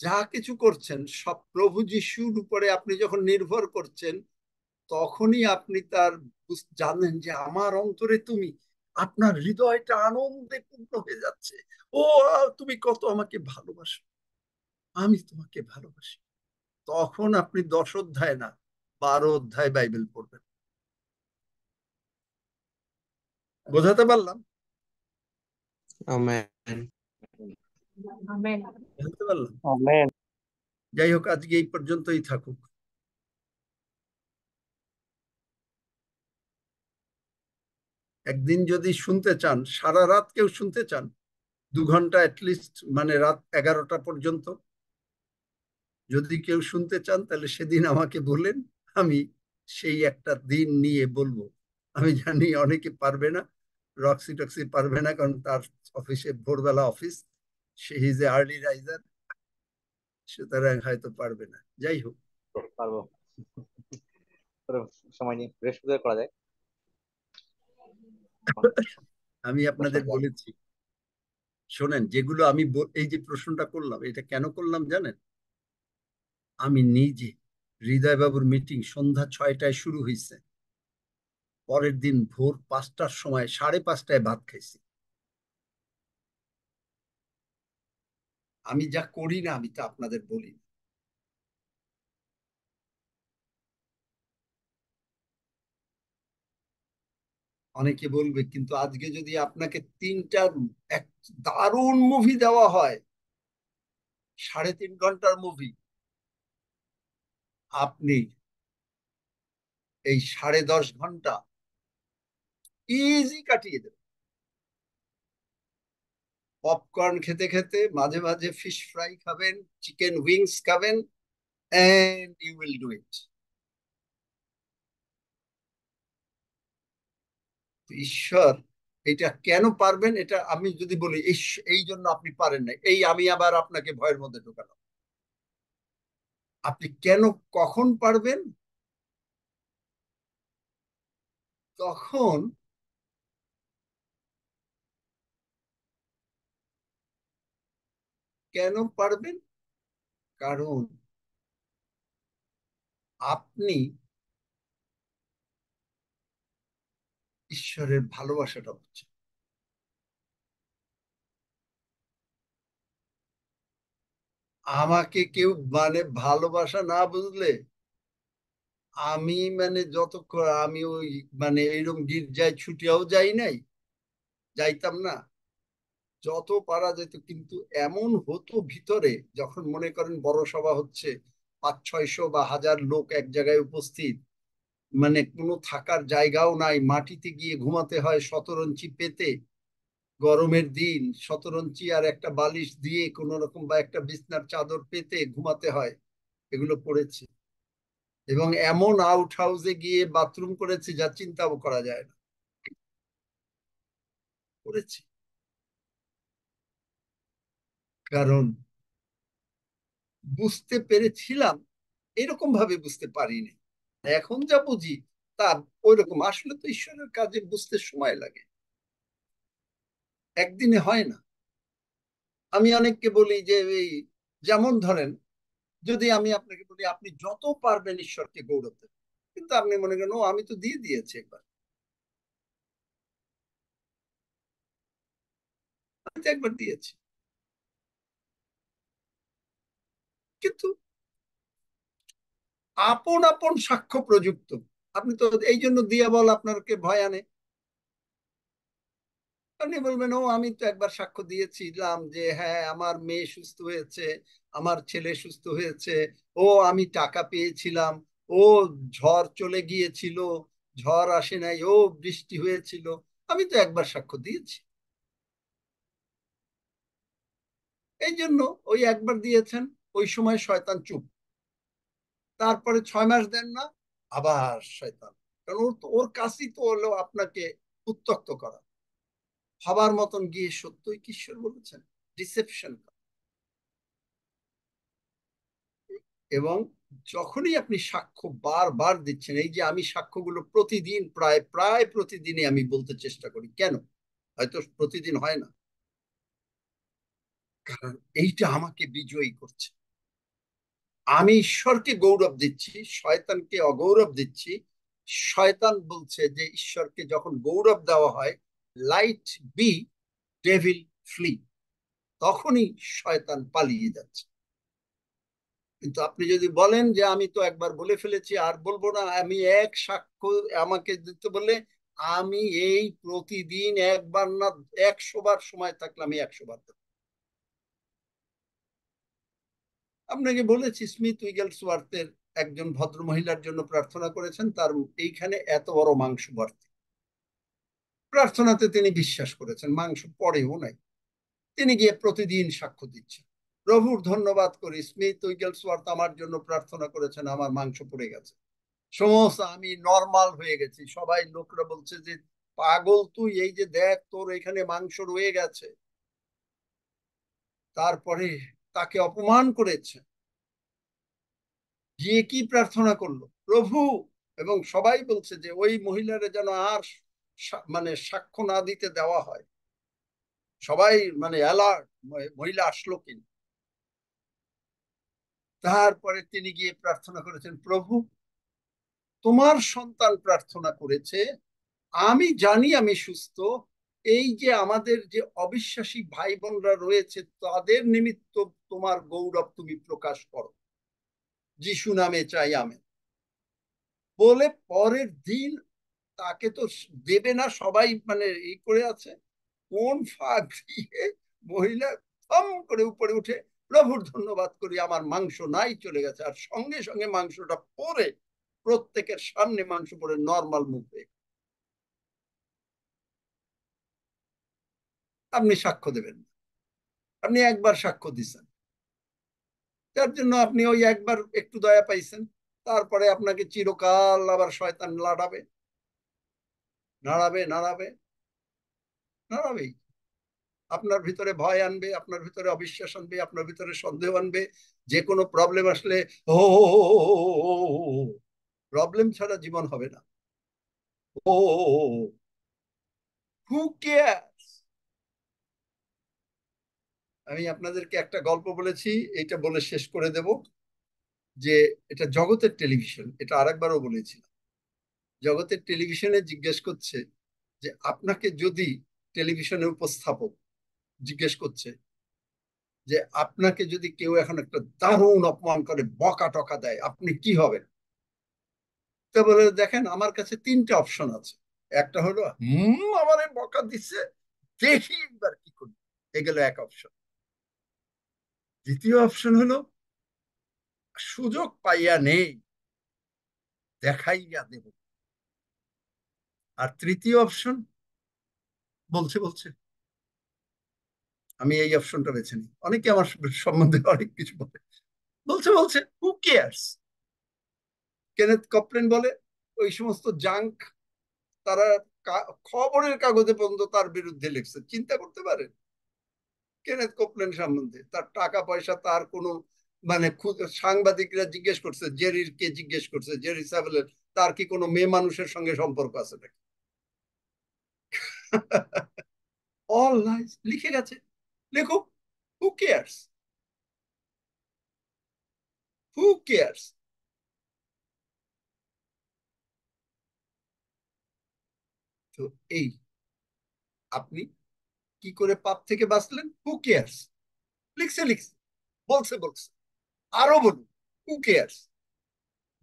যা কিছু করছেন সব প্রভু যিশুর উপরে আপনি যখন নির্ভর করছেন, তখনই আপনি তার জানেন যে আমার অন্তরে তুমি, আপনার হৃদয়টা আনন্দে পূর্ণ হয়ে যাচ্ছে। ও তুমি কত আমাকে ভালোবাসো, আমি তোমাকে ভালোবাসি। তখন আপনি 10 অধ্যায় না 12 অধ্যায় বাইবেল পড়বেন। বোঝাতে পারলাম? বুঝতে পারলাম? আমেন। যাই হোক, আজকে এই পর্যন্তই থাকুক। একদিন যদি শুনতে চান, সারা রাত কেউ শুনতে চান, 2 ঘন্টা অ্যাটলিস্ট, মানে রাত 11টা পর্যন্ত যদি কেউ শুনতে চান, তাহলে সেদিন আমাকে বলেন, আমি সেই একটা দিন নিয়ে বলবো। আমি জানি অনেকে পারবে না, রক্সি টক্সি পারবে না, কারণ তার অফিসে ভোরবেলা office, say is a early raiser, সুতরাং হয়তো পারবে না। যাই হোক, পারবো, সময় নিয়ে বৃহস্পতিবার করা যায়। আমি আপনাদের বলেছি, শোনেন, যেগুলো আমি এই যে প্রশ্নটা করলাম, এটা কেন করলাম জানেন? আমি নিজে, হৃদয় বাবুর মিটিং সন্ধ্যা 6টায় শুরু হয়েছে, পরের দিন ভোর 5টার সময় 5:30টায় ভাত খাইছি। আমি যা করি না, আমি তা আপনাদের বলি না। অনেকে বলবে, কিন্তু আজকে যদি আপনাকে 3টা এক দারুণ মুভি দেওয়া হয়, 3.5 ঘন্টার মুভি, আপনি এই 10.5 ঘন্টা ইজি কাটিয়ে দেবেন। পপকর্ন খেতে খেতে, মাঝে মাঝে ফিশ ফ্রাই খাবেন, চিকেন উইংস খাবেন, and you will do it. ঈশ্বর এটা কেন পারবেন, এটা আমি যদি বলি এই জন্য আপনি পারেন না, এই আমি আবার আপনাকে ভয়ের মধ্যে ঢোকালাম। আপনি কেন, কখন পারবেন? তখন কেন পারবেন? কারণ আপনি ঈশ্বরের ভালোবাসাটা বুঝছেন। আমাকে কেউ মানে ভালোবাসা না বুঝলে, আমি মানে যতক্ষণ আমি ওই মানে এইরকম গির্জায় ছুটিয়াও যাই নাই, যাইতাম না, যত পারা যেত, কিন্তু এমন হতো ভিতরে, যখন মনে করেন বড় সভা হচ্ছে, 500-600 বা 1000 লোক এক জায়গায় উপস্থিত, মানে কোনো থাকার জায়গাও নাই, মাটিতে গিয়ে ঘুমাতে হয় শতরঞ্চি পেতে, গরমের দিন শতরঞ্চি আর একটা বালিশ দিয়ে কোন রকম, বা একটা বিছনার চাদর পেতে ঘুমাতে হয়, এগুলো পড়েছি। এবং এমন আউট হাউসে গিয়ে বাথরুম করেছি যা চিন্তাও করা যায় না, করেছি। কারণ বুঝতে পেরেছিলাম, এরকম ভাবে বুঝতে পারিনি, এখন যা বুঝি তা ওই রকম। আসলে তো ঈশ্বরের কাজে বুঝতে সময় লাগে, একদিনে হয় না। আমি অনেককে বলি যে এই, যেমন ধরেন, যদি আমি আপনাকে বলি আপনি যত পারবেন ঈশ্বরকে গৌরব দেবেন, কিন্তু আপনি মনে করেন ও আমি তো দিয়ে দিয়েছি একবার, আমি তো একবার দিয়েছি। কিন্তু আপন আপন সাক্ষ্য প্রযুক্ত, আপনি তো এই জন্য দিয়ে বল আপনাকে ভয় আনে। আপনি বলবেন, ও আমি তো একবার সাক্ষ্য দিয়েছিলাম যে হ্যাঁ আমার মেয়ে সুস্থ হয়েছে, আমার ছেলে সুস্থ হয়েছে, ও আমি টাকা পেয়েছিলাম, ও ঝড় চলে গিয়েছিল, ঝড় আসে নাই, ও বৃষ্টি হয়েছিল, আমি তো একবার সাক্ষ্য দিয়েছি। এই জন্য ওই একবার দিয়েছেন, ওই সময় শয়তান চুপ। তারপরে 6 মাস দেন না, আবার শয়তান, কারণ ওর কাজই তো হলো আপনাকে উত্ত্যক্ত করা। ভাবার মতন গিয়ে সত্যই কি ঈশ্বর বলেছেন, ডিসেপশন। এবং যখনই আপনি সাক্ষ্য বারবার দিচ্ছেন, এই যে আমি সাক্ষ্যগুলো প্রতিদিন প্রায় প্রায় প্রতিদিনই আমি বলতে চেষ্টা করি, কেন হয়তো প্রতিদিন হয় না, কারণ এইটা আমাকে বিজয়ী করছে। আমি ঈশ্বরকে গৌরব দিচ্ছি, শয়তানকে অগৌরব দিচ্ছি। শয়তান বলছে যে ঈশ্বরকে যখন গৌরব দেওয়া হয়, লাইট বি ডেভিল ফ্লি, তখনই শয়তান পালিয়ে যাচ্ছে। কিন্তু আপনি যদি বলেন যে আমি তো একবার বলে ফেলেছি আর বলবো না, আমি এক সাক্ষ্য আমাকে দিতে বলে আমি এই প্রতিদিন একবার না 100 বার সময় থাকলে আমি 100 বার দেব। আপনাকে বলেছি স্মিথ উইগেলসওয়ার্থের একজন ভদ্র মহিলার জন্য প্রার্থনা করেছেন, তার এইখানে এত বড় মাংস ভর্তি। প্রার্থনাতে তিনি বিশ্বাস করেছেন, মাংস পড়েও নাই। তিনি গিয়ে প্রতিদিন সাক্ষ্য দিচ্ছেন, প্রভুর ধন্যবাদ করি, স্মিথ উইগেলসওয়ার্থ আমার জন্য প্রার্থনা করেছেন, আমার মাংস পড়ে গেছে, সমস্ত আমি নর্মাল হয়ে গেছি। সবাই লোকরা বলছে যে পাগল তুই, এই যে দেখ তোর এখানে মাংস রয়ে গেছে। তারপরে তাকে অপমান করেছে, গিয়ে কি প্রার্থনা করলো, প্রভু, এবং সবাই বলছে যে ওই মহিলারা যেন আর মানে সাক্ষ্য না দিতে দেওয়া হয়। সবাই মানে অ্যালার্ট, মহিলা আসলো কিনা। তারপরে তিনি গিয়ে প্রার্থনা করেছেন, প্রভু তোমার সন্তান প্রার্থনা করেছে, আমি জানি আমি সুস্থ, এই যে আমাদের যে অবিশ্বাসী ভাই বোনরা রয়েছে তাদের নিমিত্ত তোমার গৌরব তুমি প্রকাশ করো, যিশু নামে চাই আমেন। বলে পরের দিন তাকে তো দেবে না, সবাই মানে এই করে আছে, কোন ফাঁক দিয়ে মহিলা থম করে উপরে উঠে প্রভুর ধন্যবাদ করি আমার মাংস নাই চলে গেছে, আর সঙ্গে সঙ্গে মাংসটা পরে প্রত্যেকের সামনে মাংস পরে নর্মাল মুখ হয়ে। আপনি সাক্ষ্য দেবেন না, আপনি একবার সাক্ষ্য দিচ্ছেন, তার জন্য আপনি ওই একবার একটু দয়া পাইছেন, তারপরে আপনাকে চিরকাল আবার শয়তান লাড়াবে, নাড়াবে নাড়াবে নাড়াবেই। আপনার ভিতরে ভয় আনবে, আপনার ভিতরে অবিশ্বাস আনবে, আপনার ভিতরে সন্দেহ আনবে। যে কোনো প্রবলেম আসলে ও, প্রবলেম ছাড়া জীবন হবে না। ও, হু কেয়ার। আমি আপনাদেরকে একটা গল্প বলেছি, এটা বলে শেষ করে দেব, যে এটা জগতের টেলিভিশন, এটা আরেকবারও বলেছিলাম। জগতের টেলিভিশনে জিজ্ঞেস করছে যে আপনাকে যদি টেলিভিশনের উপস্থাপক জিজ্ঞেস করছে যে আপনাকে যদি কেউ এখন একটা দারুণ অপমান করে, বকা টকা দেয়, আপনি কি হবেন? তো বলে দেখেন আমার কাছে 3টে অপশন আছে। একটা হলো আমার বকা দিচ্ছে, দেখি এবার কি করি, এগুলো এক অপশন। দ্বিতীয় অপশন হলো সুযোগ পাইয়া নেই, দেখাইয়া দেব। আর তৃতীয় অপশন বলছে বলছে আমি এই অপশনটা বেছে নিই। অনেকে আমার সম্বন্ধে অনেক কিছু বলে, বলছে বলছে হু কেয়ার্স। কেনেথ কপলেন বলে ওই সমস্ত জাঙ্ক তারা খবরের কাগজে পর্যন্ত তার বিরুদ্ধে লিখছে, চিন্তা করতে পারেন কেনেথ কপলেন সম্বন্ধে। তার টাকা পয়সা, তার কোনো মানে সাংবাদিকরা জিজ্ঞেস করছে, জেরির কে জিজ্ঞেস করছে, জেরি সাভেলের তার কি কোনো মেয়ে মানুষের সঙ্গে সম্পর্ক আছে নাকি? অল লাইস লিখে গেছে, লেখো, হু কেয়ার্স, হু কেয়ার্স। তো এই আপনি কি করে পাপ থেকে বাঁচলেন? হু কেয়ার্স, লিখছে লিখছে, বলছে বলছে, আরো বলুন who cares,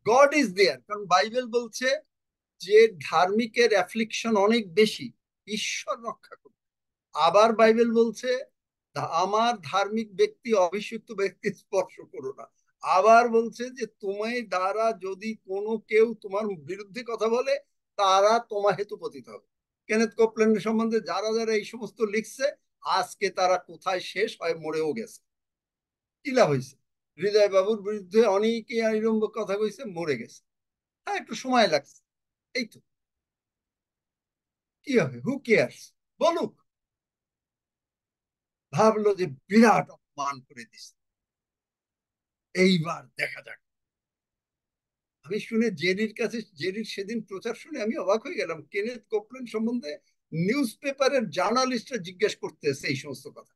god is there. কারণ বাইবেল বলছে যে ধার্মিকের অ্যাফ্লিকশন অনেক বেশি, ঈশ্বর রক্ষা করবে। আবার বাইবেল বলছে আমার ধার্মিক ব্যক্তি অভিষিক্ত ব্যক্তি স্পর্শ করো না। আবার বলছে যে তোমার দ্বারা যদি কোনো কেউ তোমার বিরুদ্ধে কথা বলে তারা তোমার হেতু পতিত হবে। কেনেথ কোপল্যান্ডের সম্বন্ধে যারা যারা এই সমস্ত লিখছে আজকে তারা কোথায় শেষ হয়, মরেও গেছে। কি লাভ হয়েছে? হৃদয় বাবুর বিরুদ্ধে অনেকে এরকম কথা কইছে, মরে গেছে। হ্যাঁ, একটু সময় লাগছে, এই তো। কি হবে? হু কেয়ার্স, বলুক। ভাবলো যে বিরাট অপমান করে দিচ্ছে, এইবার দেখা যাক। আমি শুনে জেরির কাছে, জেরির সেদিন প্রচার শুনে আমি অবাক হয়ে গেলাম। কেনেথ কোপল্যান্ড সম্বন্ধে নিউজ পেপারের জার্নালিস্টরা জিজ্ঞেস করতেছে এই সমস্ত কথা।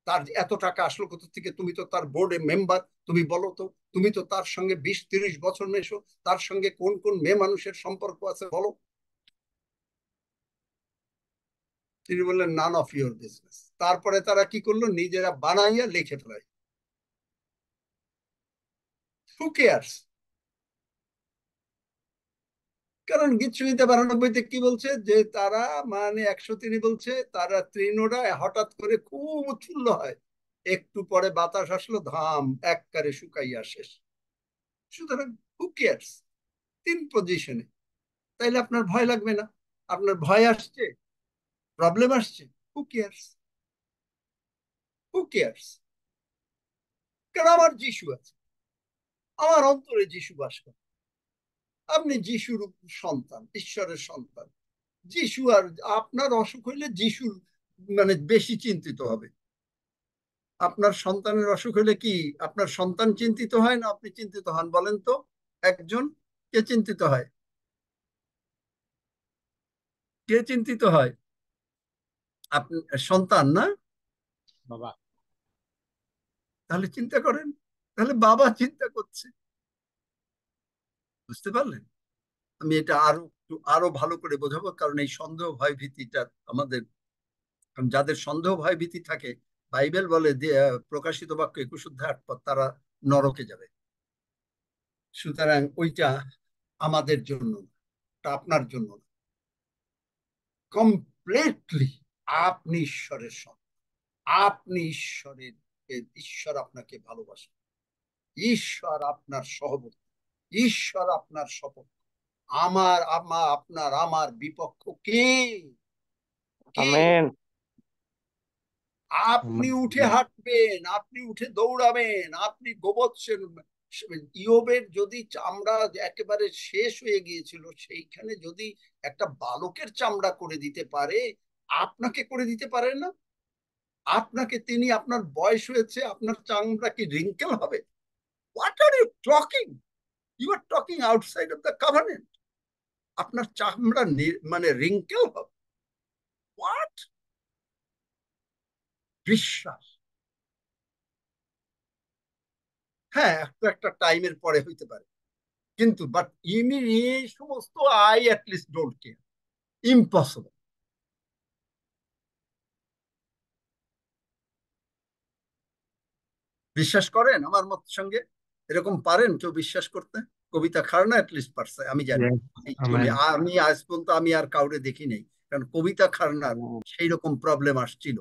তার এত টাকা আসলো কোথা থেকে? তুমি তো তার বোর্ডে মেম্বার, তুমি বলো তো, তুমি তো তার সঙ্গে 20-30 বছর মেশো, তার সঙ্গে কোন কোন মেয়ে মানুষের সম্পর্ক আছে বলো। তিনি বললেন নান অফ ইউর বিজনেস। তারপরে তারা কি করলো? নিজেরা বানাইয়া লিখে ফেলাই। Who cares? কারণ গীতসংহিতা 92-তে কি বলছে? যে তারা মানে 103 বলছে তারা তৃণরা হঠাৎ করে খুব উৎফুল্ল হয়, একটু পরে বাতাস আসলো, ধাম এককারে শুকাইয়া শেষ। সুতরাং হু কেয়ার্স? 3 পজিশনে। তাইলে আপনার ভয় লাগবে না? আপনার ভয় আসছে, প্রবলেম আসছে, হু কেয়ার্স? Who cares? কারণ আমার যিশু আছে, আমার অন্তরে যিশু বাস করে। আপনি যিশুর সন্তান, ঈশ্বরের সন্তান। যিশু আর আপনার অসুখ হইলে যিশুর মানে বেশি চিন্তিত হবে। আপনার সন্তানের অসুখ হলে কি আপনার সন্তান চিন্তিত হয় না আপনি চিন্তিত হন? বলেন তো একজন, কে চিন্তিত হয়? কে চিন্তিত হয়? আপনি সন্তান না? বাবা। তাহলে চিন্তা করেন, তাহলে বাবা চিন্তা করছে। বুঝতে পারলেন? আমি এটা আরো ভালো করে বোঝাবো, কারণ এই সন্দেহ ভয় ভীতিটা আমাদের, যাদের সন্দেহ ভয় ভীতি থাকে, বাইবেল বলে প্রকাশিত বাক্য 21-8 তারা নরকে যাবে। সুতরাং ওইটা আমাদের জন্য, আপনার জন্য। কমপ্লিটলি আপনি ঈশ্বরের সন্তান, আপনি ঈশ্বরের, ঈশ্বর আপনাকে ভালোবাসেন, ঈশ্বর আপনার সহবর্তী, ঈশ্বর আপনার শপথ। আমার বিপক্ষ কে? আমেন। আপনি উঠে হাঁটবেন, আপনি উঠে দৌড়াবেন, আপনি গোবৎসের ইয়োবের যদি চামড়া একেবারে শেষ হয়ে গিয়েছিল, সেইখানে যদি একটা বালকের চামড়া করে দিতে পারে, আপনাকে করে দিতে পারে না? আপনাকে তিনি, আপনার বয়স হয়েছে, আপনার চামড়া কি রিঙ্কেল হবে? What are you talking? You are talking outside of the covenant. আপনার চামড়া মানে রিঙ্কেল হবে? হোয়াট? বিশ্বাস। হ্যাঁ, একটা টাইমের পরে হইতে পারে, কিন্তু বাট এই সমস্ত I at least don't care. Impossible. বিশ্বাস করেন আমার মত সঙ্গে? এরকম পারেন কেউ বিশ্বাস করতে? কবিতা খান্না অ্যাটলিস্ট পারছে, আমি জানি। Yes. Amen. আমি আজ পর্যন্ত আমি আর কাউরে দেখি নাই, কারণ কবিতা খান্নার সেই রকম প্রবলেম আসছিল।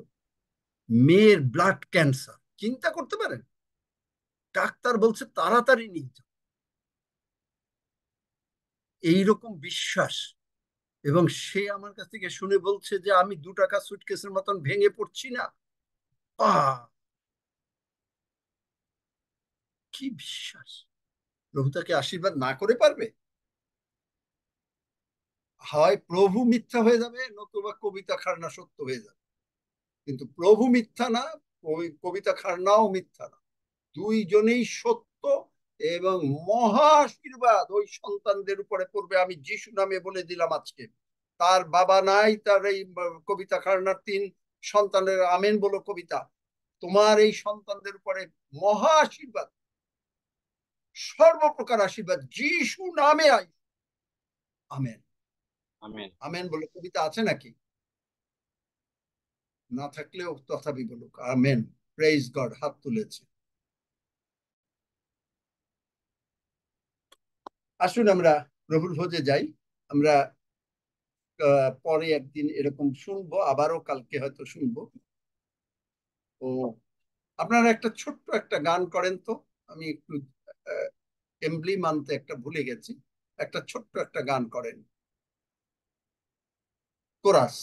মেয়ের ব্লাড ক্যান্সার, চিন্তা করতে পারেন? ডাক্তার বলছে তাড়াতাড়ি নিয়ে যাও। এইরকম বিশ্বাস। এবং সে আমার কাছ থেকে শুনে বলছে যে আমি 2 টাকা সুটকেসের মতন ভেঙে পড়ছি না। কি বিশ্বাস! প্রভু তাকে আশীর্বাদ না করে পারবে? হয় প্রভু মিথ্যা হয়ে যাবে, নতুবা কবিতা খান্না সত্য হয়ে যাবে। কিন্তু প্রভু মিথ্যা না, কবিতা খান্নাও মিথ্যা না, দুইজনেই সত্য। এবং মহা আশীর্বাদ ওই সন্তানদের উপরে পড়বে। আমি যিশু নামে বলে দিলাম আজকে। তার বাবা নাই, তার এই কবিতা খান্নার 3 সন্তানের আমেন বলো কবিতা। তোমার এই সন্তানদের উপরে মহা আশীর্বাদ, সর্বপ্রকার আশীর্বাদ যিশু নামে আই। আমেন। আমেন। আমেন বলে কবিতা আছে নাকি? না থাকলেও তথাপি বলুক আমেন। Praise god. হাত তুলেছে। আসুন আমরা প্রভুর ভোজে যাই। আমরা পরে একদিন এরকম শুনবো, আবারও কালকে হয়তো শুনবো। তো আপনারা একটা ছোট্ট একটা গান করেন তো, আমি একটু এমব্লি মানতে একটা ভুলে গেছি, একটা ছোট্ট একটা গান করেন, কোরাস।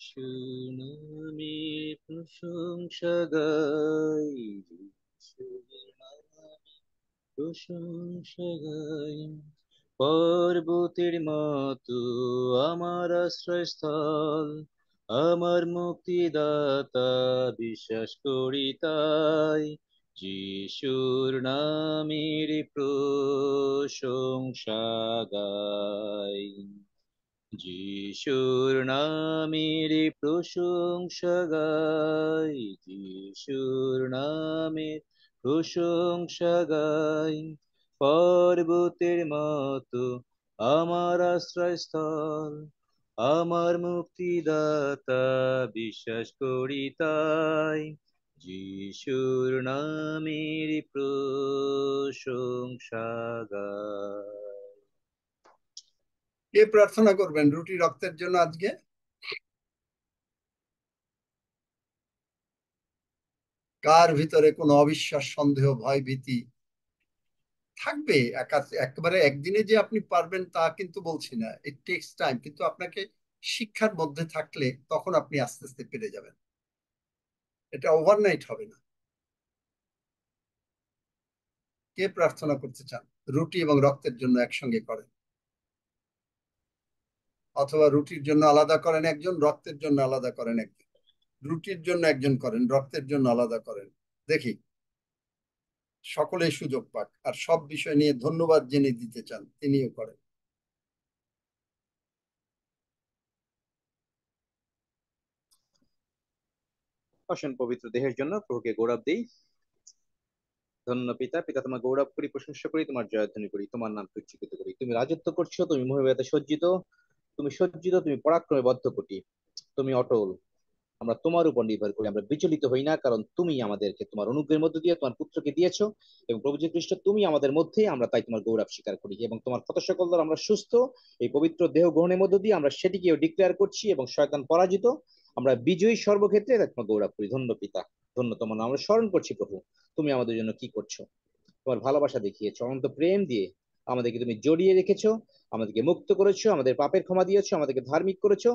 সুনামের প্রশংসা গাই, সুনামের প্রশংসা গাই, পর্বতের মতো আমার আশ্রয়স্থল, আমার মুক্তিদাতা বিশ্বাস করি তাই, যিশুর নামের প্রশংসা গাই, যিশুর নামের প্রশংসা গাই, যিশুর নামের প্রশংসা গাই, পর্বতের মতো আমার আশ্রয়স্থল, আমার মুক্তিদাতা বিশ্বাস করি তাই, যিশুর নামের প্রশংসা গাই। কে প্রার্থনা করবেন রুটি রক্তের জন্য আজকে? কার ভিতরে কোনো অবিশ্বাস, সন্দেহ, ভয়, ভীতি থাকবে? একেবারে একদিনে যে আপনি পারবেন তা কিন্তু বলছি না, ইট টেকস টাইম, কিন্তু আপনাকে শিক্ষার মধ্যে থাকলে তখন আপনি আস্তে আস্তে পেরে যাবেন, এটা ওভারনাইট হবে না। কে প্রার্থনা করতে চান রুটি এবং রক্তের জন্য একসঙ্গে করেন, অথবা রুটির জন্য আলাদা করেন একজন, রক্তের জন্য আলাদা করেন একজন, রুটির জন্য একজন করেন, রক্তের জন্য আলাদা করেন। দেখি সকলে সুযোগ পাক, আর সব বিষয় নিয়ে ধন্যবাদ যিনি দিতে চান তিনিও করেন। অসীম পবিত্র দেহের জন্য প্রভুকে গৌরব দেই। ধন্য পিতা, পিতা তোমার গৌরব করি, প্রশংসা করি, তোমার জয়ধ্বনি করি, তোমার নাম উচ্চকিত করি। তুমি রাজত্ব করছো, তুমি মহিমাতে সজ্জিত, তুমি সজ্জিত, তুমি পরাক্রমে বদ্ধ কোটি, তুমি অটল। আমরা তোমার উপর নির্ভর করি, আমরা বিচলিত হই না, কারণ তুমি আমাদেরকে তোমার অনুগ্রহের মধ্য দিয়ে তোমার পুত্রকে দিয়েছো, এবং প্রভু যীশু খ্রিস্ট তুমি আমাদের মধ্যে, আমরা তাই তোমার গৌরব স্বীকার করি, এবং তোমার কত সকল দ্বারা আমরা সুস্থ। এই পবিত্র দেহ গ্রহণের মধ্য দিয়ে আমরা সেটিকেও ডিক্লেয়ার করছি, এবং শয়তান পরাজিত, আমরা বিজয়ী সর্বক্ষেত্রে, তাই তোমার গৌরব করি। ধন্য পিতা, ধন্য তোমার নাম। আমরা স্মরণ করছি প্রভু, তুমি আমাদের জন্য কি করছো, তোমার ভালোবাসা দেখিয়েছো, অনন্ত প্রেম দিয়ে আমাদেরকে তুমি জড়িয়ে রেখেছো, আমাদেরকে মুক্ত করেছো, আমাদের পাপের ক্ষমা দিয়েছো, আমাদেরকে ধার্মিক করেছো,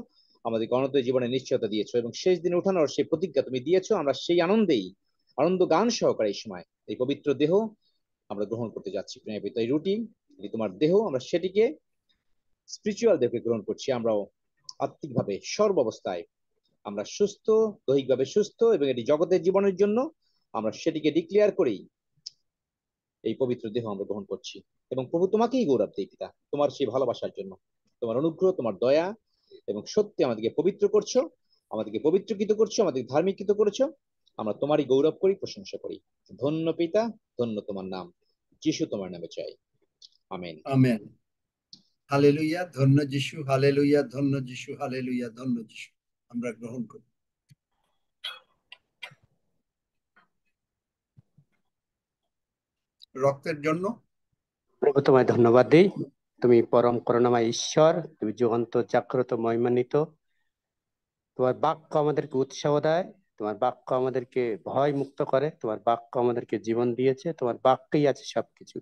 আমাদেরকে অনন্ত জীবনের নিশ্চয়তা দিয়েছো, এবং শেষ দিনে উঠানোর সেই প্রতিজ্ঞা তুমি দিয়েছো। আমরা সেই আনন্দেই, আনন্দ গান সহকারে এই সময় এই পবিত্র দেহ আমরা গ্রহণ করতে যাচ্ছি। প্রিয় পিতা, এই রুটি তোমার দেহ, আমরা সেটিকে স্পিরিচুয়াল দেহকে গ্রহণ করছি। আমরাও আত্মিকভাবে সর্বাবস্থায় আমরা সুস্থ, দৈহিকভাবে সুস্থ, এবং এটি জগতের জীবনের জন্য আমরা সেটিকে ডিক্লেয়ার করেই এই পবিত্র দেহ আমরা গ্রহণ করছি। এবং প্রভু তোমাকেই গৌরব দেই পিতা, তোমার সেই ভালোবাসার জন্য, তোমার অনুগ্রহ, তোমার দয়া এবং সত্যি আমাদেরকে পবিত্র করছো, আমাদেরকে পবিত্রকৃত করছো, আমাদেরকে ধার্মিকৃত করেছো। আমরা তোমারই গৌরব করি, প্রশংসা করি। ধন্য পিতা, ধন্য তোমার নাম। যিশু তোমার নামে চাই, আমেন। আমেন। হালেলুয়া, ধন্য যিশু, হালেলুয়া, ধন্য যিশু, হালেলুয়া, ধন্য যিশু। আমরা গ্রহণ করি। রক্তের জন্য প্রভু তোমায় ধন্যবাদ দিই, তুমি পরম করুণাময় ঈশ্বর, তুমি যুগান্ত জাগ্রত মহিমান্বিত। তোমার বাক্য আমাদেরকে উৎসাহ দেয়, তোমার বাক্য আমাদেরকে ভয় মুক্ত করে, তোমার বাক্য আমাদেরকে জীবন দিয়েছে, তোমার বাক্যেই আছে সবকিছু।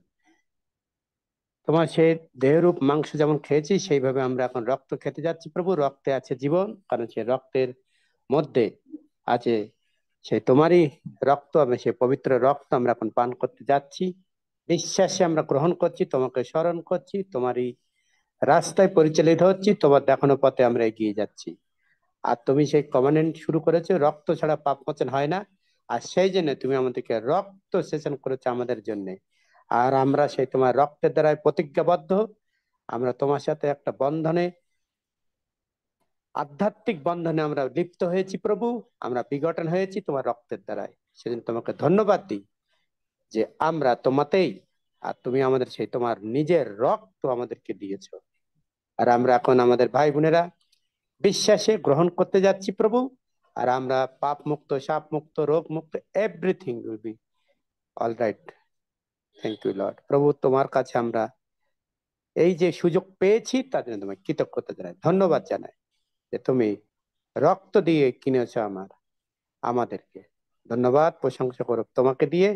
তোমার সেই দেহরূপ মাংস যেমন খেয়েছি, সেইভাবে আমরা এখন রক্ত খেতে যাচ্ছি প্রভু। রক্তে আছে জীবন, কারণ সেই রক্তের মধ্যে আছে সেই তোমারই রক্ত, আমি সেই পবিত্র রক্ত আমরা এখন পান করতে যাচ্ছি। বিশ্বাসে আমরা গ্রহণ করছি, তোমাকে স্মরণ করছি, তোমারই রাস্তায় পরিচালিত হচ্ছি, তোমার দেখানো পথে আমরা এগিয়ে যাচ্ছি। আর তুমি সেই কমান্ডেন্ট শুরু করেছো, রক্ত ছাড়া পাপ মোচন হয় না, আর সেই জন্য তুমি আমাদেরকে রক্ত সেচন করেছো আমাদের জন্য। আর আমরা সেই তোমার রক্তের দ্বারাই প্রতিজ্ঞাবদ্ধ, আমরা তোমার সাথে একটা বন্ধনে, আধ্যাত্মিক বন্ধনে আমরা লিপ্ত হয়েছি প্রভু, আমরা বিঘটন হয়েছি তোমার রক্তের দ্বারাই। সেদিন তোমাকে ধন্যবাদ দিই যে আমরা তোমাতেই, আর তুমি আমাদের সেই তোমার নিজের রক্ত আমাদেরকে দিয়েছো। আর আমরা এখন আমাদের ভাই বোনেরা বিশ্বাসে গ্রহণ করতে যাচ্ছি প্রভু। আর আমরা পাপ মুক্ত, সাপ মুক্ত, রোগ মুক্ত, everything will be all right. Thank you Lord. প্রভু তোমার কাছে আমরা এই যে সুযোগ পেয়েছি তার জন্য তোমায় কৃতজ্ঞতা জানাই, ধন্যবাদ জানাই যে তুমি রক্ত দিয়ে কিনেছো আমাদেরকে। ধন্যবাদ, প্রশংসা করো তোমাকে দিয়ে।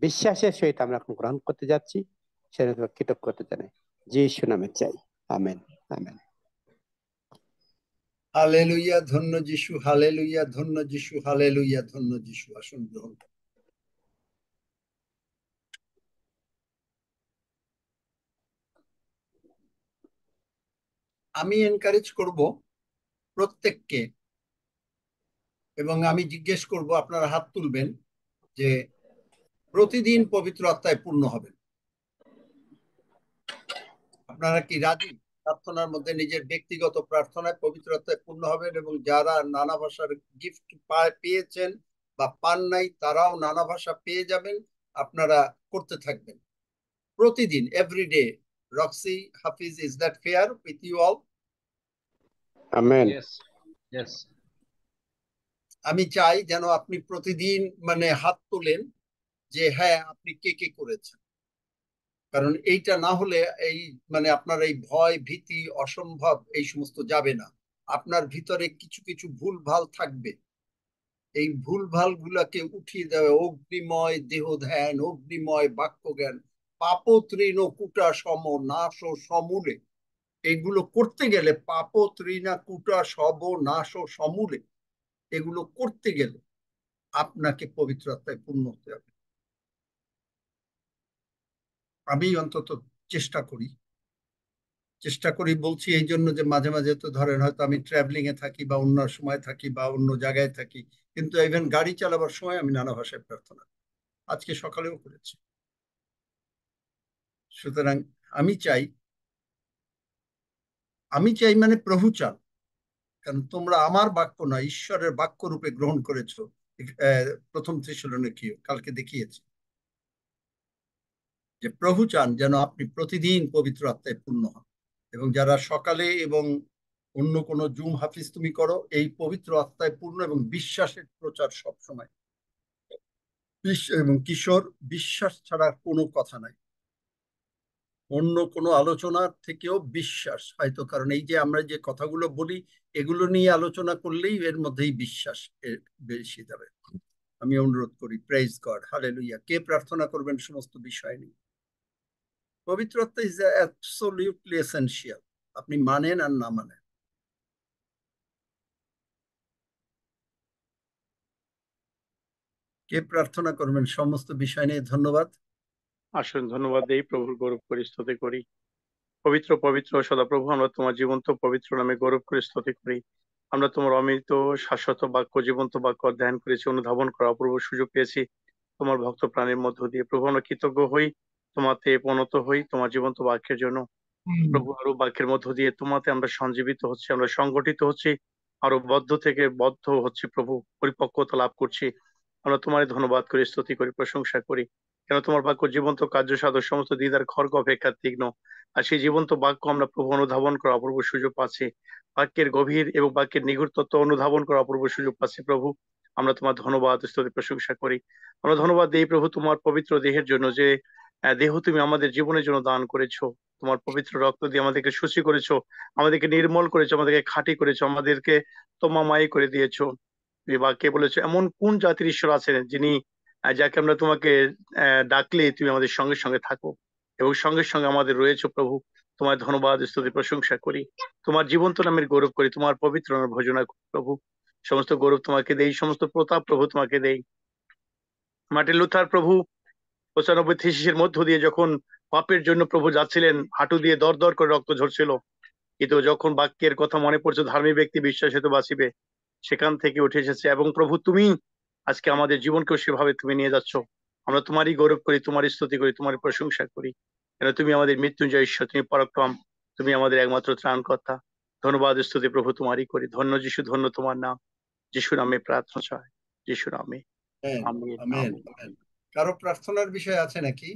বিশ্বাসের সহিত আমরা এখন গ্রহণ করতে যাচ্ছি, সেজন্য তোমাকে কৃতজ্ঞতা জানাই। যিশু নামে চাই, আমেন আমেন। হালেলুয়া, ধন্য যিশু, হালেলুয়া, ধন্য যিশু, হালেলুয়া, ধন্য যিশু। আসুন গ্রহণ করুন। আমি এনকারেজ করব প্রত্যেককে, এবং আমি জিজ্ঞেস করব, আপনারা হাত তুলবেন, যে প্রতিদিন পবিত্র আত্মায় পূর্ণ হবেন। আপনারা কি রাজি প্রার্থনার মধ্যে নিজের ব্যক্তিগত প্রার্থনায় পবিত্র আত্মায় পূর্ণ হবেন? এবং যারা নানা ভাষার গিফট পেয়েছেন বা পান নাই, তারাও নানা ভাষা পেয়ে যাবেন। আপনারা করতে থাকবেন প্রতিদিন, everyday. Roxy, Hafiz, is that fair with you all? Amen. Yes, yes. আমি চাই যেন আপনি প্রতিদিন হাত তোলেন যে হ্যাঁ, আপনি কে কে করেছেন। কারণ এইটা না হলে এই আপনার এই ভয়, ভীতি, অসম্ভব এই সমস্ত যাবে না। আপনার ভিতরে কিছু কিছু ভুল ভাল থাকবে। এই ভুল ভাল গুলাকে উঠিয়ে দেওয়া, অগ্নিময় দেহ ধ্যান, অগ্নিময় বাক্য জ্ঞান, পাপ তৃণ কুটা সম নাশ ও সমূলে, এগুলো করতে গেলে, পাপ তৃণা কুটা সব নাশ ও সমূলে, এগুলো করতে গেলে আপনাকে পবিত্র আত্মায় পূর্ণ হতে হবে। আমি অন্তত চেষ্টা করি বলছি এই জন্য যে মাঝে মাঝে তো ধরেন হয়তো আমি ট্রাভেলিং এ থাকি বা অন্য সময় থাকি বা অন্য জায়গায় থাকি, কিন্তু ইভেন গাড়ি চালাবার সময় আমি নানা ভাষায় প্রার্থনা করি। আজকে সকালেও করেছি। সুতরাং আমি চাই প্রভু চান, কারণ তোমরা আমার বাক্য না, ঈশ্বরের বাক্য রূপে গ্রহণ করেছো। প্রথম থেসলোনিকীয় কালকে দেখিয়েছি যে প্রভু চান যেন আপনি প্রতিদিন পবিত্র আত্মায় পূর্ণ হন। এবং যারা সকালে এবং অন্য কোনো জুম হাফিজ তুমি করো, এই পবিত্র আত্মায় পূর্ণ এবং বিশ্বাসের প্রচার সব সময়। এবং কিশোর, বিশ্বাস ছাড়া কোনো কথা নাই। অন্য কোনো আলোচনার থেকেও বিশ্বাস, হয়তো কারণ এই যে আমরা যে কথাগুলো বলি, এগুলো নিয়ে আলোচনা করলেই এর মধ্যেই বিশ্বাস বেশি যাবে। আমি অনুরোধ করি, প্রেজ গড, হালেলুয়া। কে প্রার্থনা করবেন সমস্ত বিষয় নিয়ে? পবিত্র আত্মা ইজ অ্যাবসলিউটলি এসেনশিয়াল, আপনি মানেন আর না মানেন। কে প্রার্থনা করবেন সমস্ত বিষয় নিয়ে? ধন্যবাদ। আসুন ধন্যবাদ দেই, প্রভুর গৌরব করি, স্তুতি করি। পবিত্র পবিত্র সদাপ্রভু, আমরা তোমার জীবন্ত পবিত্র নামে গৌরব করে স্তুতি করি। আমরা তোমার অমৃত শাশ্বত বাক্য, জীবন্ত বাক্য ধ্যান করেছি, অনুধাবন করা অপূর্ব সুযোগ পেয়েছি তোমার ভক্ত প্রাণের মধ্য দিয়ে। প্রভু, আমরা কৃতজ্ঞ হই, তোমাতে পণত হই তোমার জীবন্ত বাক্যের জন্য। প্রভু, আরো বাক্যের মধ্য দিয়ে তোমাতে আমরা সঞ্জীবিত হচ্ছি, আমরা সংগঠিত হচ্ছি, আরো বদ্ধ থেকে বদ্ধ হচ্ছি প্রভু, পরিপক্কতা লাভ করছি। আমরা তোমার ধন্যবাদ করি, স্তুতি করি, প্রশংসা করি, কেন তোমার বাক্য জীবন্ত কার্য সাধক, সমস্ত দ্বিধার খড়গ অপেক্ষা তীক্ষ্ণ। আর সেই জীবন্ত বাক্য আমরা প্রভু অনুধাবন করা অপূর্ব সুযোগ পাচ্ছি, বাক্যের গভীর এবং বাক্যের নিগুড় তত্ত্ব অনুধাবন করা অপূর্ব সুযোগ পাচ্ছি প্রভু। আমরা তোমার ধন্যবাদ, স্তুতি, প্রশংসা করি। আমরা ধন্যবাদ দিই প্রভু তোমার পবিত্র দেহের জন্য, যে দেহ তুমি আমাদের জীবনের জন্য দান করেছো। তোমার পবিত্র রক্ত দিয়ে আমাদেরকে শুচি করেছো, আমাদেরকে নির্মল করেছো, আমাদেরকে খাঁটি করেছো, আমাদেরকে তোমাময় করে দিয়েছো। তুমি বাক্যে বলেছো, এমন কোন জাতির ঈশ্বর আছেন যিনি যাকে আমরা তোমাকে ডাকলে তুমি আমাদের সঙ্গে সঙ্গে থাকো, এবং সঙ্গে সঙ্গে আমাদের রয়েছো প্রভু। তোমার ধন্যবাদ, স্তুতি, প্রশংসা করি। তোমার জীবন্ত নামের গৌরব করি, তোমার পবিত্র নামের ভজনা করি প্রভু। সমস্ত গৌরব তোমাকে দেই, সমস্ত প্রতাপ প্রভু তোমাকে দেই। মার্টিন লুথার প্রভু 95 থিসিসের মধ্য দিয়ে যখন পাপের জন্য প্রভু যাচ্ছিলেন, হাঁটু দিয়ে দর দর করে রক্ত ঝরছিল, কিন্তু যখন বাক্যের কথা মনে পড়ছে, ধার্মিক ব্যক্তি বিশ্বাসে তো বাঁচিবে, সেখান থেকে উঠে এসেছে। এবং প্রভু তুমি আজকে আমাদের জীবনকেও সেভাবে তুমি নিয়ে যাচ্ছ। আমরা তোমারই গৌরব করি, তোমারই স্তুতি করি, তোমারই প্রশংসা করি, কেন তুমি আমাদের মৃত্যুঞ্জয় ঈশ্বর, তুমি পরাক্রম, তুমি আমাদের একমাত্র ত্রাণকর্তা। ধন্যবাদ, স্তুতি প্রভু তোমারই করি। ধন্য যিশু, ধন্য তোমার নাম। যিশু নামে প্রার্থনা চাই, যিশু নামে, আমেন আমেন। আমেন। কারো প্রার্থনার বিষয় আছে নাকি?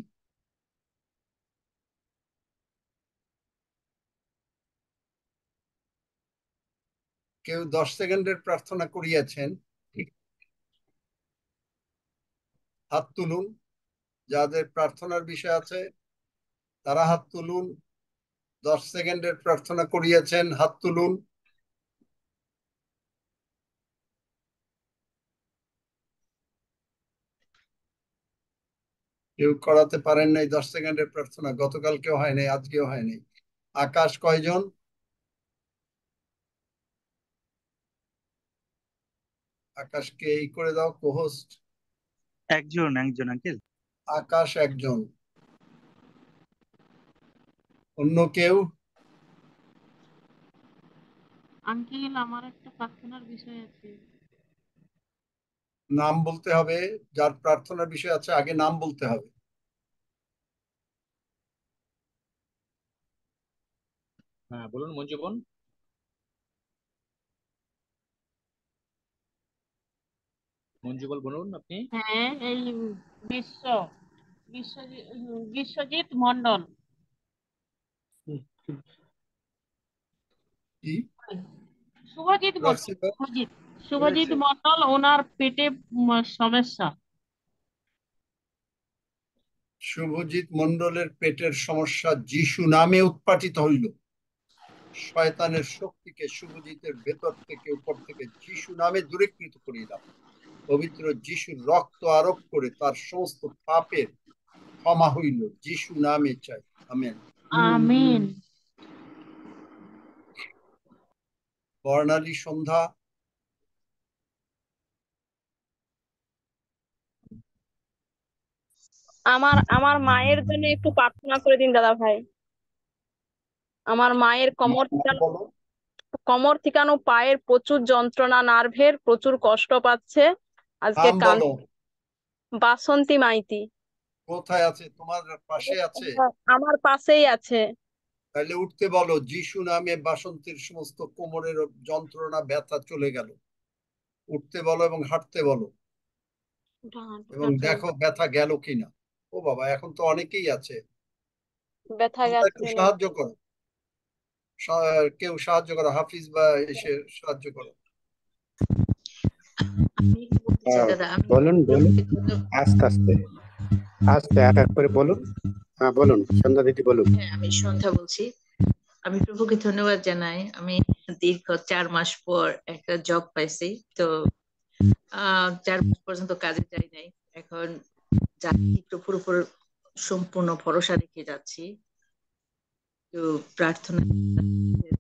কেউ 10 সেকেন্ডের প্রার্থনা করিয়াছেন? হাত তুলুন, যাদের প্রার্থনার বিষয় আছে তারা হাত তুলুন। 10 সেকেন্ডের প্রার্থনা করিয়েছেন, হাত তুলুন। কেউ করাতে পারেন নাই 10 সেকেন্ডের প্রার্থনা, গতকালকেও হয় নাই, আজকেও হয় নাই। আকাশ কয়জন? আকাশকে এই করে দাও, কোহোস্ট। একজন আঙ্কেল। আকাশ একজন। অন্য কেউ? আঙ্কেল আমার একটা প্রার্থনার বিষয় আছে। নাম বলতে হবে, যার প্রার্থনার বিষয় আছে আগে নাম বলতে হবে। হ্যাঁ বলুন মঞ্জু বোন। মঞ্জু বল বলুন আপনি। হ্যাঁ, এই বিশ্বজিৎ মন্ডল। কি? শুভজিৎ বলছি, শুভজিৎ মন্ডল, ওনার পেটে সমস্যা। শুভজিৎ মন্ডলের পেটের সমস্যা যিশু নামে উৎপাটিত হইল। শয়তানের শক্তিকে শুভজিতের ভেতর থেকে, উপর থেকে যিশু নামে দূরীকৃত করিলাম। পবিত্র যিশুর রক্ত আরোপ করে তার সমস্ত পাপের ক্ষমা হইল, যিশু নামে চাই। আমেন। আমিন। বর্ণালী সন্ধ্যা। আমার মায়ের জন্য একটু প্রার্থনা করে দিন দাদা ভাই। আমার মায়ের কোমর থিকানো পায়ের প্রচুর যন্ত্রণা, নার্ভের প্রচুর কষ্ট পাচ্ছে আজকে। নাম বলো। বাসন্তী মাইতি। কোথায় আছে? তোমার পাশে আছে? আমার পাশেই আছে। তাহলে উঠতে বলো, যিশু নামে বাসন্তীর সমস্ত কোমরের যন্ত্রণা ব্যথা চলে গেল। উঠতে বলো এবং হাঁটতে বলো, এবং দেখো ব্যথা গেল কিনা। ও বাবা, এখন তো অনেকেই আছে। ব্যথা একটু গেছে। সাহায্য করো, কেউ সাহায্য করো, হাফিজ বা এসে সাহায্য করো। বলুন বলুন, আস্তে আস্তে আস্তে এক এক করে বলুন। হ্যাঁ বলুন সন্ধ্যা দিদি বলুন। হ্যাঁ, আমি সন্ধ্যা বলছি। আমি প্রভুকে ধন্যবাদ জানাই। আমি দীর্ঘ 4 মাস পর একটা জব পাইছি। তো 4 মাস পর্যন্ত কাজে যাই নাই, এখন যাচ্ছি প্রভুর উপর সম্পূর্ণ ভরসা রেখে যাচ্ছি। তো প্রার্থনা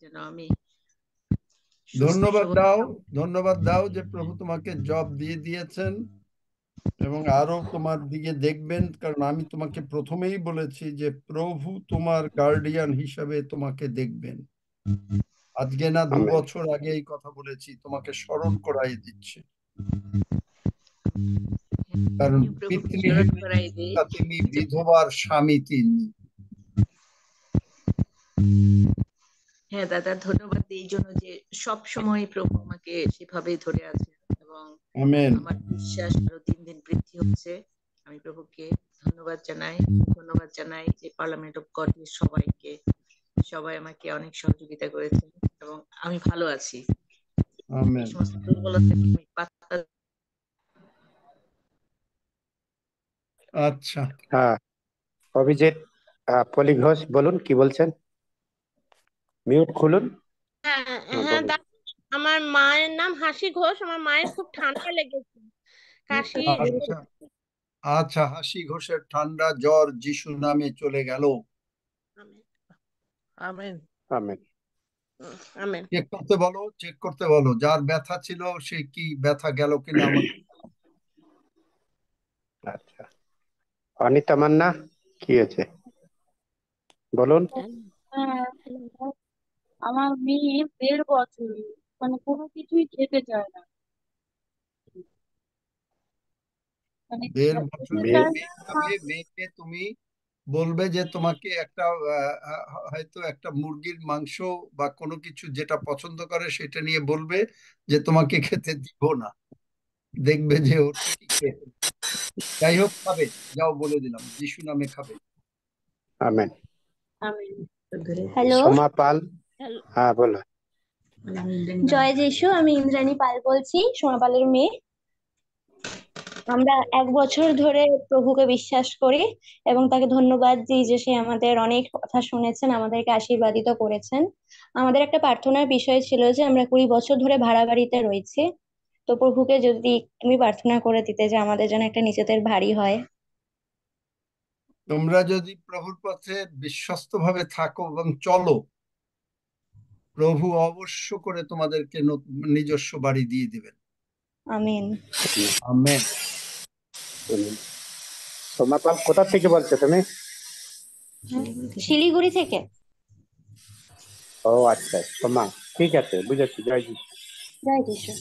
যেন আমি ধন্যবাদ দাও যে প্রভু তোমাকে জব দিয়ে দিয়েছেন এবং আরো তোমার দিকে দেখবেন, কারণ আমি তোমাকে প্রথমেই বলেছি যে প্রভু তোমার গার্ডিয়ান হিসাবে তোমাকে দেখবেন। আজকে না 2 বছর আগে এই কথা বলেছি, তোমাকে স্মরণ করাই দিচ্ছি। কারণ তুমি বিধবার স্বামী তিনি। হ্যাঁ দাদা, ধন্যবাদ এই জন্য যে সব সময় প্রভু আমাকে সেভাবেই ধরে আছে এবং আমার বিশ্বাস আরো দিন দিন বৃদ্ধি হচ্ছে। আমি প্রভুকে ধন্যবাদ জানাই যে পার্লামেন্ট অফ গড সবাইকে, সবাই আমাকে অনেক সহযোগিতা করেছে এবং আমি ভালো আছি। আমেন। সমস্ত দুর্বলতা আচ্ছা, হ্যাঁ অভিজিৎ পলি ঘোষ বলুন, কি বলছেন? মিউট খুলুন। আমার মায়ের নাম হাসি ঘোষ। আমার মায়ের খুব ঠান্ডা লেগেছে, কাশি। আচ্ছা, হাসি ঘোষের ঠান্ডা জ্বর যিশু নামে চলে গেল। আমেন। আমেন। আমেন। চেক করতে বলো যার ব্যথা ছিল সে কি ব্যথা গেল কিনা আমাকে। আচ্ছা, অনিতা মান্না কি আছে বলুন। আমার মেয়ে 1.5 বছর, মানে কোনো কিছুই খেতে চায় না। 1.5 বছরের মেয়েকে তুমি বলবে যে তোমাকে একটা হয়তো একটা মুরগির মাংস বা কোনো কিছু যেটা পছন্দ করে সেটা নিয়ে বলবে যে তোমাকে খেতে দিব না, দেখবে যে ওর যাই হোক খাবে। যাও, বলে দিলাম যিশু নামে খাবে। আমেন। হ্যালো, সোমা পাল। হ্যাঁ বলো। জয় যিশু। আমি ইন্দ্রাণী পাল বলছি, সোমা পালের মেয়ে। আমরা 1 বছর ধরে প্রভুকে বিশ্বাস করি এবং তাকে ধন্যবাদ দিই যে সে আমাদের অনেক কথা শুনেছেন, আমাদেরকে আশীর্বাদিত করেছেন। আমাদের একটা প্রার্থনার বিষয় ছিল যে আমরা 20 বছর ধরে ভাড়া বাড়িতে রয়েছি, তো প্রভুকে যদি তুমি প্রার্থনা করে দিতে যে আমাদের জন্য একটা নিজেদের বাড়ি হয়। তোমরা যদি প্রভুর পথে বিশ্বস্ত ভাবে থাকো এবং চলো, প্রভু অবশ্য করে তোমাদেরকে নিজস্ব বাড়ি দিয়ে দিবেন। আমিন। আমেন। সোমাপাল কোথা থেকে বলছো তুমি? শিলিগুড়ি থেকে। ও আচ্ছা, সোমা, ঠিক আছে, বুঝেছি। জয় যিশু। জয় যিশু।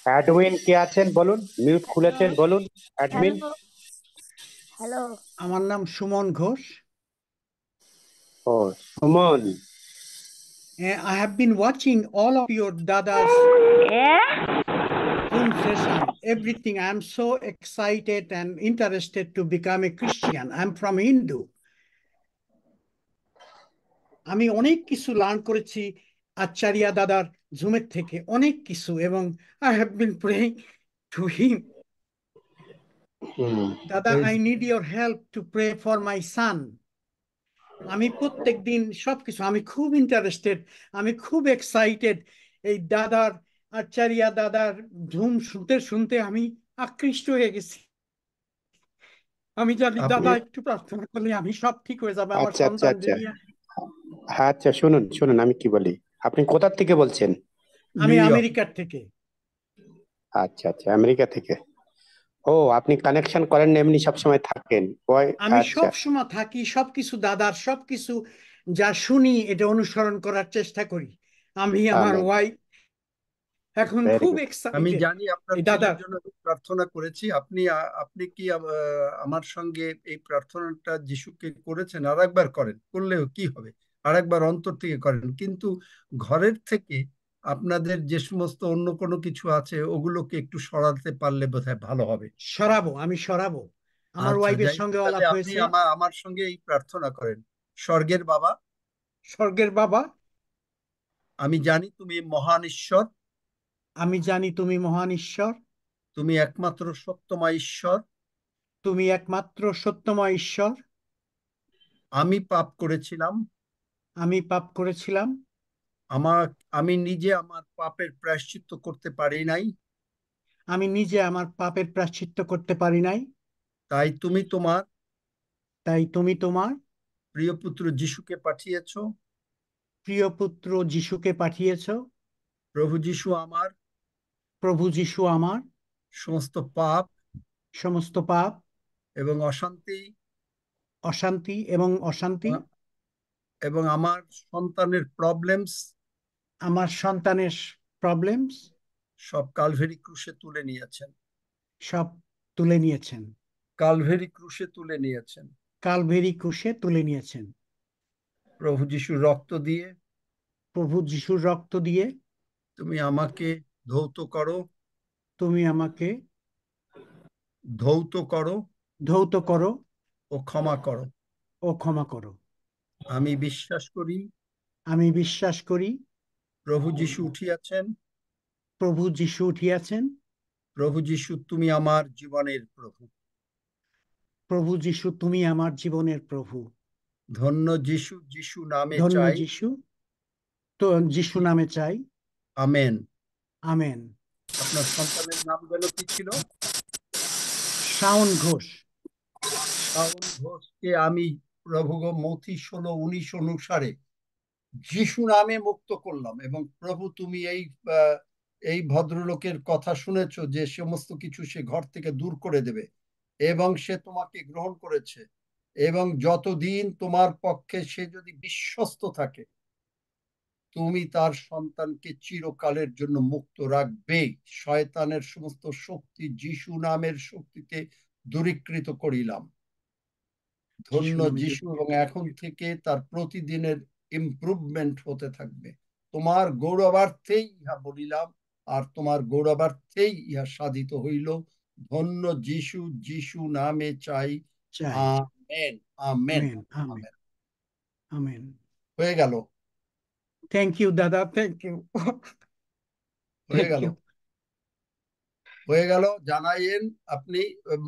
অ্যাডমিন কে আছেন বলুন? মিউট খুলেছেন বলুন, অ্যাডমিন। হ্যালো, আমার নাম সুমন ঘোষ। ও Suman. I have been watching all of your Dada's Zoom session, everything. I am so excited and interested to become a Christian. I'm from Hindu. আমি অনেক কিছু লার্ন করেছি আচারিয়া দাদার জুমের থেকে, অনেক কিছু, এবং I have been praying to him. দাদা, I need your help to pray for my son. আমি প্রত্যেকদিন সবকিছু, আমি খুব ইন্টারেস্টেড, আমি খুব এক্সাইটেড। এই দাদার, আচারিয়া দাদার ঝুম শুনতে শুনতে আমি আকৃষ্ট হয়ে গেছি। আমি জানি দাদা একটু প্রার্থনা করলে আমি সব ঠিক হয়ে যাবে আমার আচ্ছা আচ্ছা সন্তান আচ্ছা নিয়ে। হ্যাঁ, আচ্ছা শুনুন শুনুন, আমি কি বলি। আপনি কোথা থেকে বলছেন? আমি আমেরিকার থেকে। আচ্ছা আচ্ছা, আমেরিকা থেকে। ও, আপনি কানেকশন করেন না, এমনি সবসময় থাকেন? আমি আচ্ছা সব সময় থাকি, সবকিছু দাদার সবকিছু যা শুনি এটা অনুসরণ করার চেষ্টা করি। আমি আমার আমেন। ওয়াইফ এখন Very খুব good. আমি এক্সাইটেড। জানি আপনার ছেলের জন্য আমি প্রার্থনা করেছি। আপনি কি আমার সঙ্গে এই প্রার্থনাটা যিশুকে করেছেন? আর একবার করেন, করলেও কি হবে, আর একবার অন্তর থেকে করেন। কিন্তু ঘরের থেকে আপনাদের যে সমস্ত অন্য কোনো কিছু আছে ওগুলোকে একটু সরাতে পারলে বোধহয় ভালো হবে। সরাবো, আমি সরাবো। আমার আচ্ছা, ওয়াইফের যাই হোক, সঙ্গে তাহলে আলাপ আপনি হয়েছে। আমার সঙ্গে এই প্রার্থনা করেন। স্বর্গের বাবা, স্বর্গের বাবা, আমি জানি তুমি মহান ঈশ্বর, আমি জানি তুমি মহান ঈশ্বর, তুমি একমাত্র সত্যময় ঈশ্বর। তুমি একমাত্র সত্যময় ঈশ্বর। আমি পাপ করেছিলাম, আমি পাপ করেছিলাম, আমি নিজে আমার পাপের প্রায়শ্চিত্ত করতে পারি নাই, আমি নিজে আমার পাপের প্রায়শ্চিত্ত করতে পারি নাই। তাই তুমি তোমার প্রিয় পুত্র যিশুকে পাঠিয়েছো। প্রিয় পুত্র যিশুকে পাঠিয়েছো। প্রভু যিশু আমার সমস্ত পাপ এবং অশান্তি এবং আমার সন্তানের প্রবলেমস সব কালভেরি ক্রুশে তুলে নিয়েছেন। কালভেরি ক্রুশে তুলে নিয়েছেন। প্রভু যিশুর রক্ত দিয়ে তুমি আমাকে ধৌত করো ও ক্ষমা করো। আমি বিশ্বাস করি প্রভু যিশু উঠিয়াছেন। প্রভু যিশু তুমি আমার জীবনের প্রভু। ধন্য যিশু নামে চাই। যিশু নামে চাই। আমেন। আপনার সন্তানের নাম যেন কি ছিল? শাওন ঘোষকে আমি প্রভু মথি 16:19 অনুসারে যিশু নামে মুক্ত করলাম। এবং প্রভু তুমি এই ভদ্রলোকের কথা শুনেছো যে সমস্ত কিছু সে ঘর থেকে দূর করে দেবে, এবং সে তোমাকে গ্রহণ করেছে, এবং যতদিন তোমার পক্ষে সে যদি বিশ্বস্ত থাকে তুমি তার সন্তানকে চিরকালের জন্য মুক্ত রাখবে। শয়তানের সমস্ত শক্তি যিশু নামের শক্তিতে দূরীকৃত করিলাম। ধন্য যিশু। এবং এখন থেকে তার প্রতিদিনের ইমপ্রুভমেন্ট হতে থাকবে। তোমার গৌরবার্থেই ইহা বলিলাম, আর তোমার গৌরবার্থেই ইহা সাধিত হইল। ধন্য যিশু নামে চাই। Amen amen amen. হয়ে গেল। থ্যাংক ইউ দাদা, থ্যাংক ইউ। হয়ে গেল। হয়ে গেল, জানাইয়েন আপনি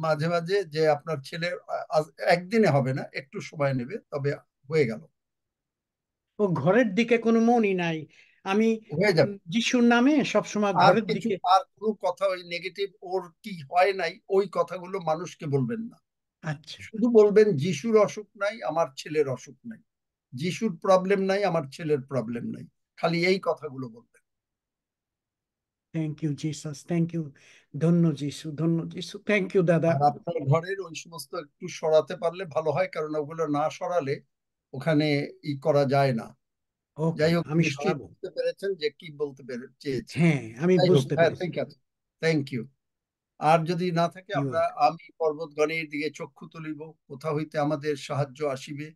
মাঝে মাঝে যে আপনার ছেলে একদিনে হবে না, একটু সময় নেবে, তবে হয়ে গেল। ও ঘরের দিকে কোনো মনই নাই। আমি হয়ে যাবে। যিশুর নামে সবসময় আর ঘরের কিছু দিকে। আর কোনো কথা ওই নেগেটিভ ওর কি হয় নাই ওই কথাগুলো মানুষকে বলবেন না। আচ্ছা, শুধু বলবেন যিশুর অসুখ নাই, আমার ছেলের অসুখ নাই, যিশুর প্রবলেম নাই, আমার ছেলের প্রবলেম নাই, খালি এই কথাগুলো বলবেন। Thank you Jesus, thank you, ধন্য যিশু, ধন্য যিশু, থ্যাংক ইউ দাদা। আর আপনার ঘরের ওই সমস্ত একটু সরাতে পারলে ভালো হয়, কারণ ওগুলো না সরালে ওখানে ই করা যায় না। যাই হোক, আমি নিশ্চয়ই সরাবো। বুঝতে পেরেছেন যে কি বলতে চেয়েছি। হ্যাঁ, আমি যাই হোক, বুঝতে হ্যাঁ, পেরেছি। ঠিক আছে, থ্যাংক ইউ। আর যদি না থাকে আমি পর্বতগণের দিকে চক্ষু তুলিব, কোথা হইতে আমাদের সাহায্য আসিবে।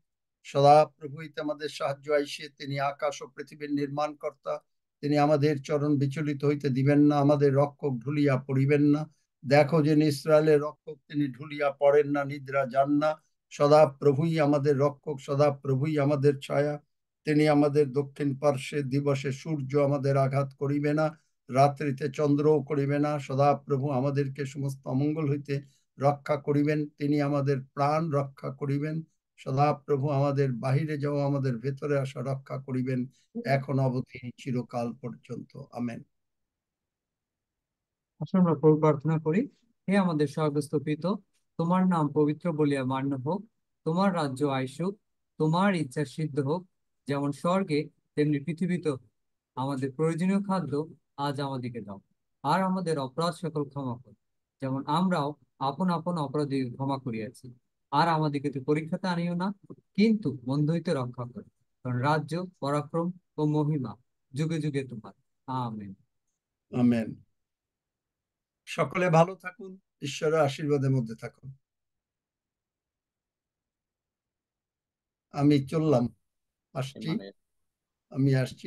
সদা প্রভু হইতে আমাদের সাহায্য আইসে, তিনি আকাশ ও পৃথিবীর নির্মাণ কর্তা। তিনি আমাদের চরণ বিচলিত হইতে দিবেন না, আমাদের রক্ষক ঢুলিয়া পড়িবেন না। দেখো যে ইসরায়েলের রক্ষক, তিনি ঢুলিয়া পড়েন না, নিদ্রা যান না। সদা প্রভুই আমাদের রক্ষক, সদা প্রভুই আমাদের ছায়া। তিনি আমাদের দক্ষিণ পার্শ্বে, দিবসে সূর্য আমাদের আঘাত করিবে না, রাত্রিতে চন্দ্রও করিবে না। সদা প্রভু আমাদেরকে সমস্ত অমঙ্গল হইতে রক্ষা করিবেন, তিনি আমাদের প্রাণ রক্ষা করিবেন। সদা প্রভু আমাদের বাহিরে যাওয়া, আমাদের ভেতরে আসা রক্ষা করিবেন, এখন অবধি চিরকাল পর্যন্ত। আমেন। আসুন আমরা প্রভু প্রার্থনা করি। হে আমাদের স্বর্গস্থ পিতা, তোমার নাম পবিত্র বলিয়া মান্য হোক, তোমার রাজ্য আইসুক, তোমার ইচ্ছা সিদ্ধ হোক, যেমন স্বর্গে তেমনি পৃথিবীতে। আমাদের প্রয়োজনীয় খাদ্য আজ আমাদেরকে দাও, আর আমাদের অপরাধ সকল ক্ষমা করো, যেমন আমরাও আপন আপন অপরাধী ক্ষমা করিয়াছি। আর আমাদেরকে তো পরীক্ষাতে আনিও না, কিন্তু মন্দ হইতে রক্ষা করো, কারণ রাজ্য, পরাক্রম ও মহিমা যুগে যুগে তোমার। আমেন। আমেন। সকলে ভালো থাকুন, ঈশ্বরের আশীর্বাদের মধ্যে থাকুন। আমি চললাম, আসছি, আমি আসছি।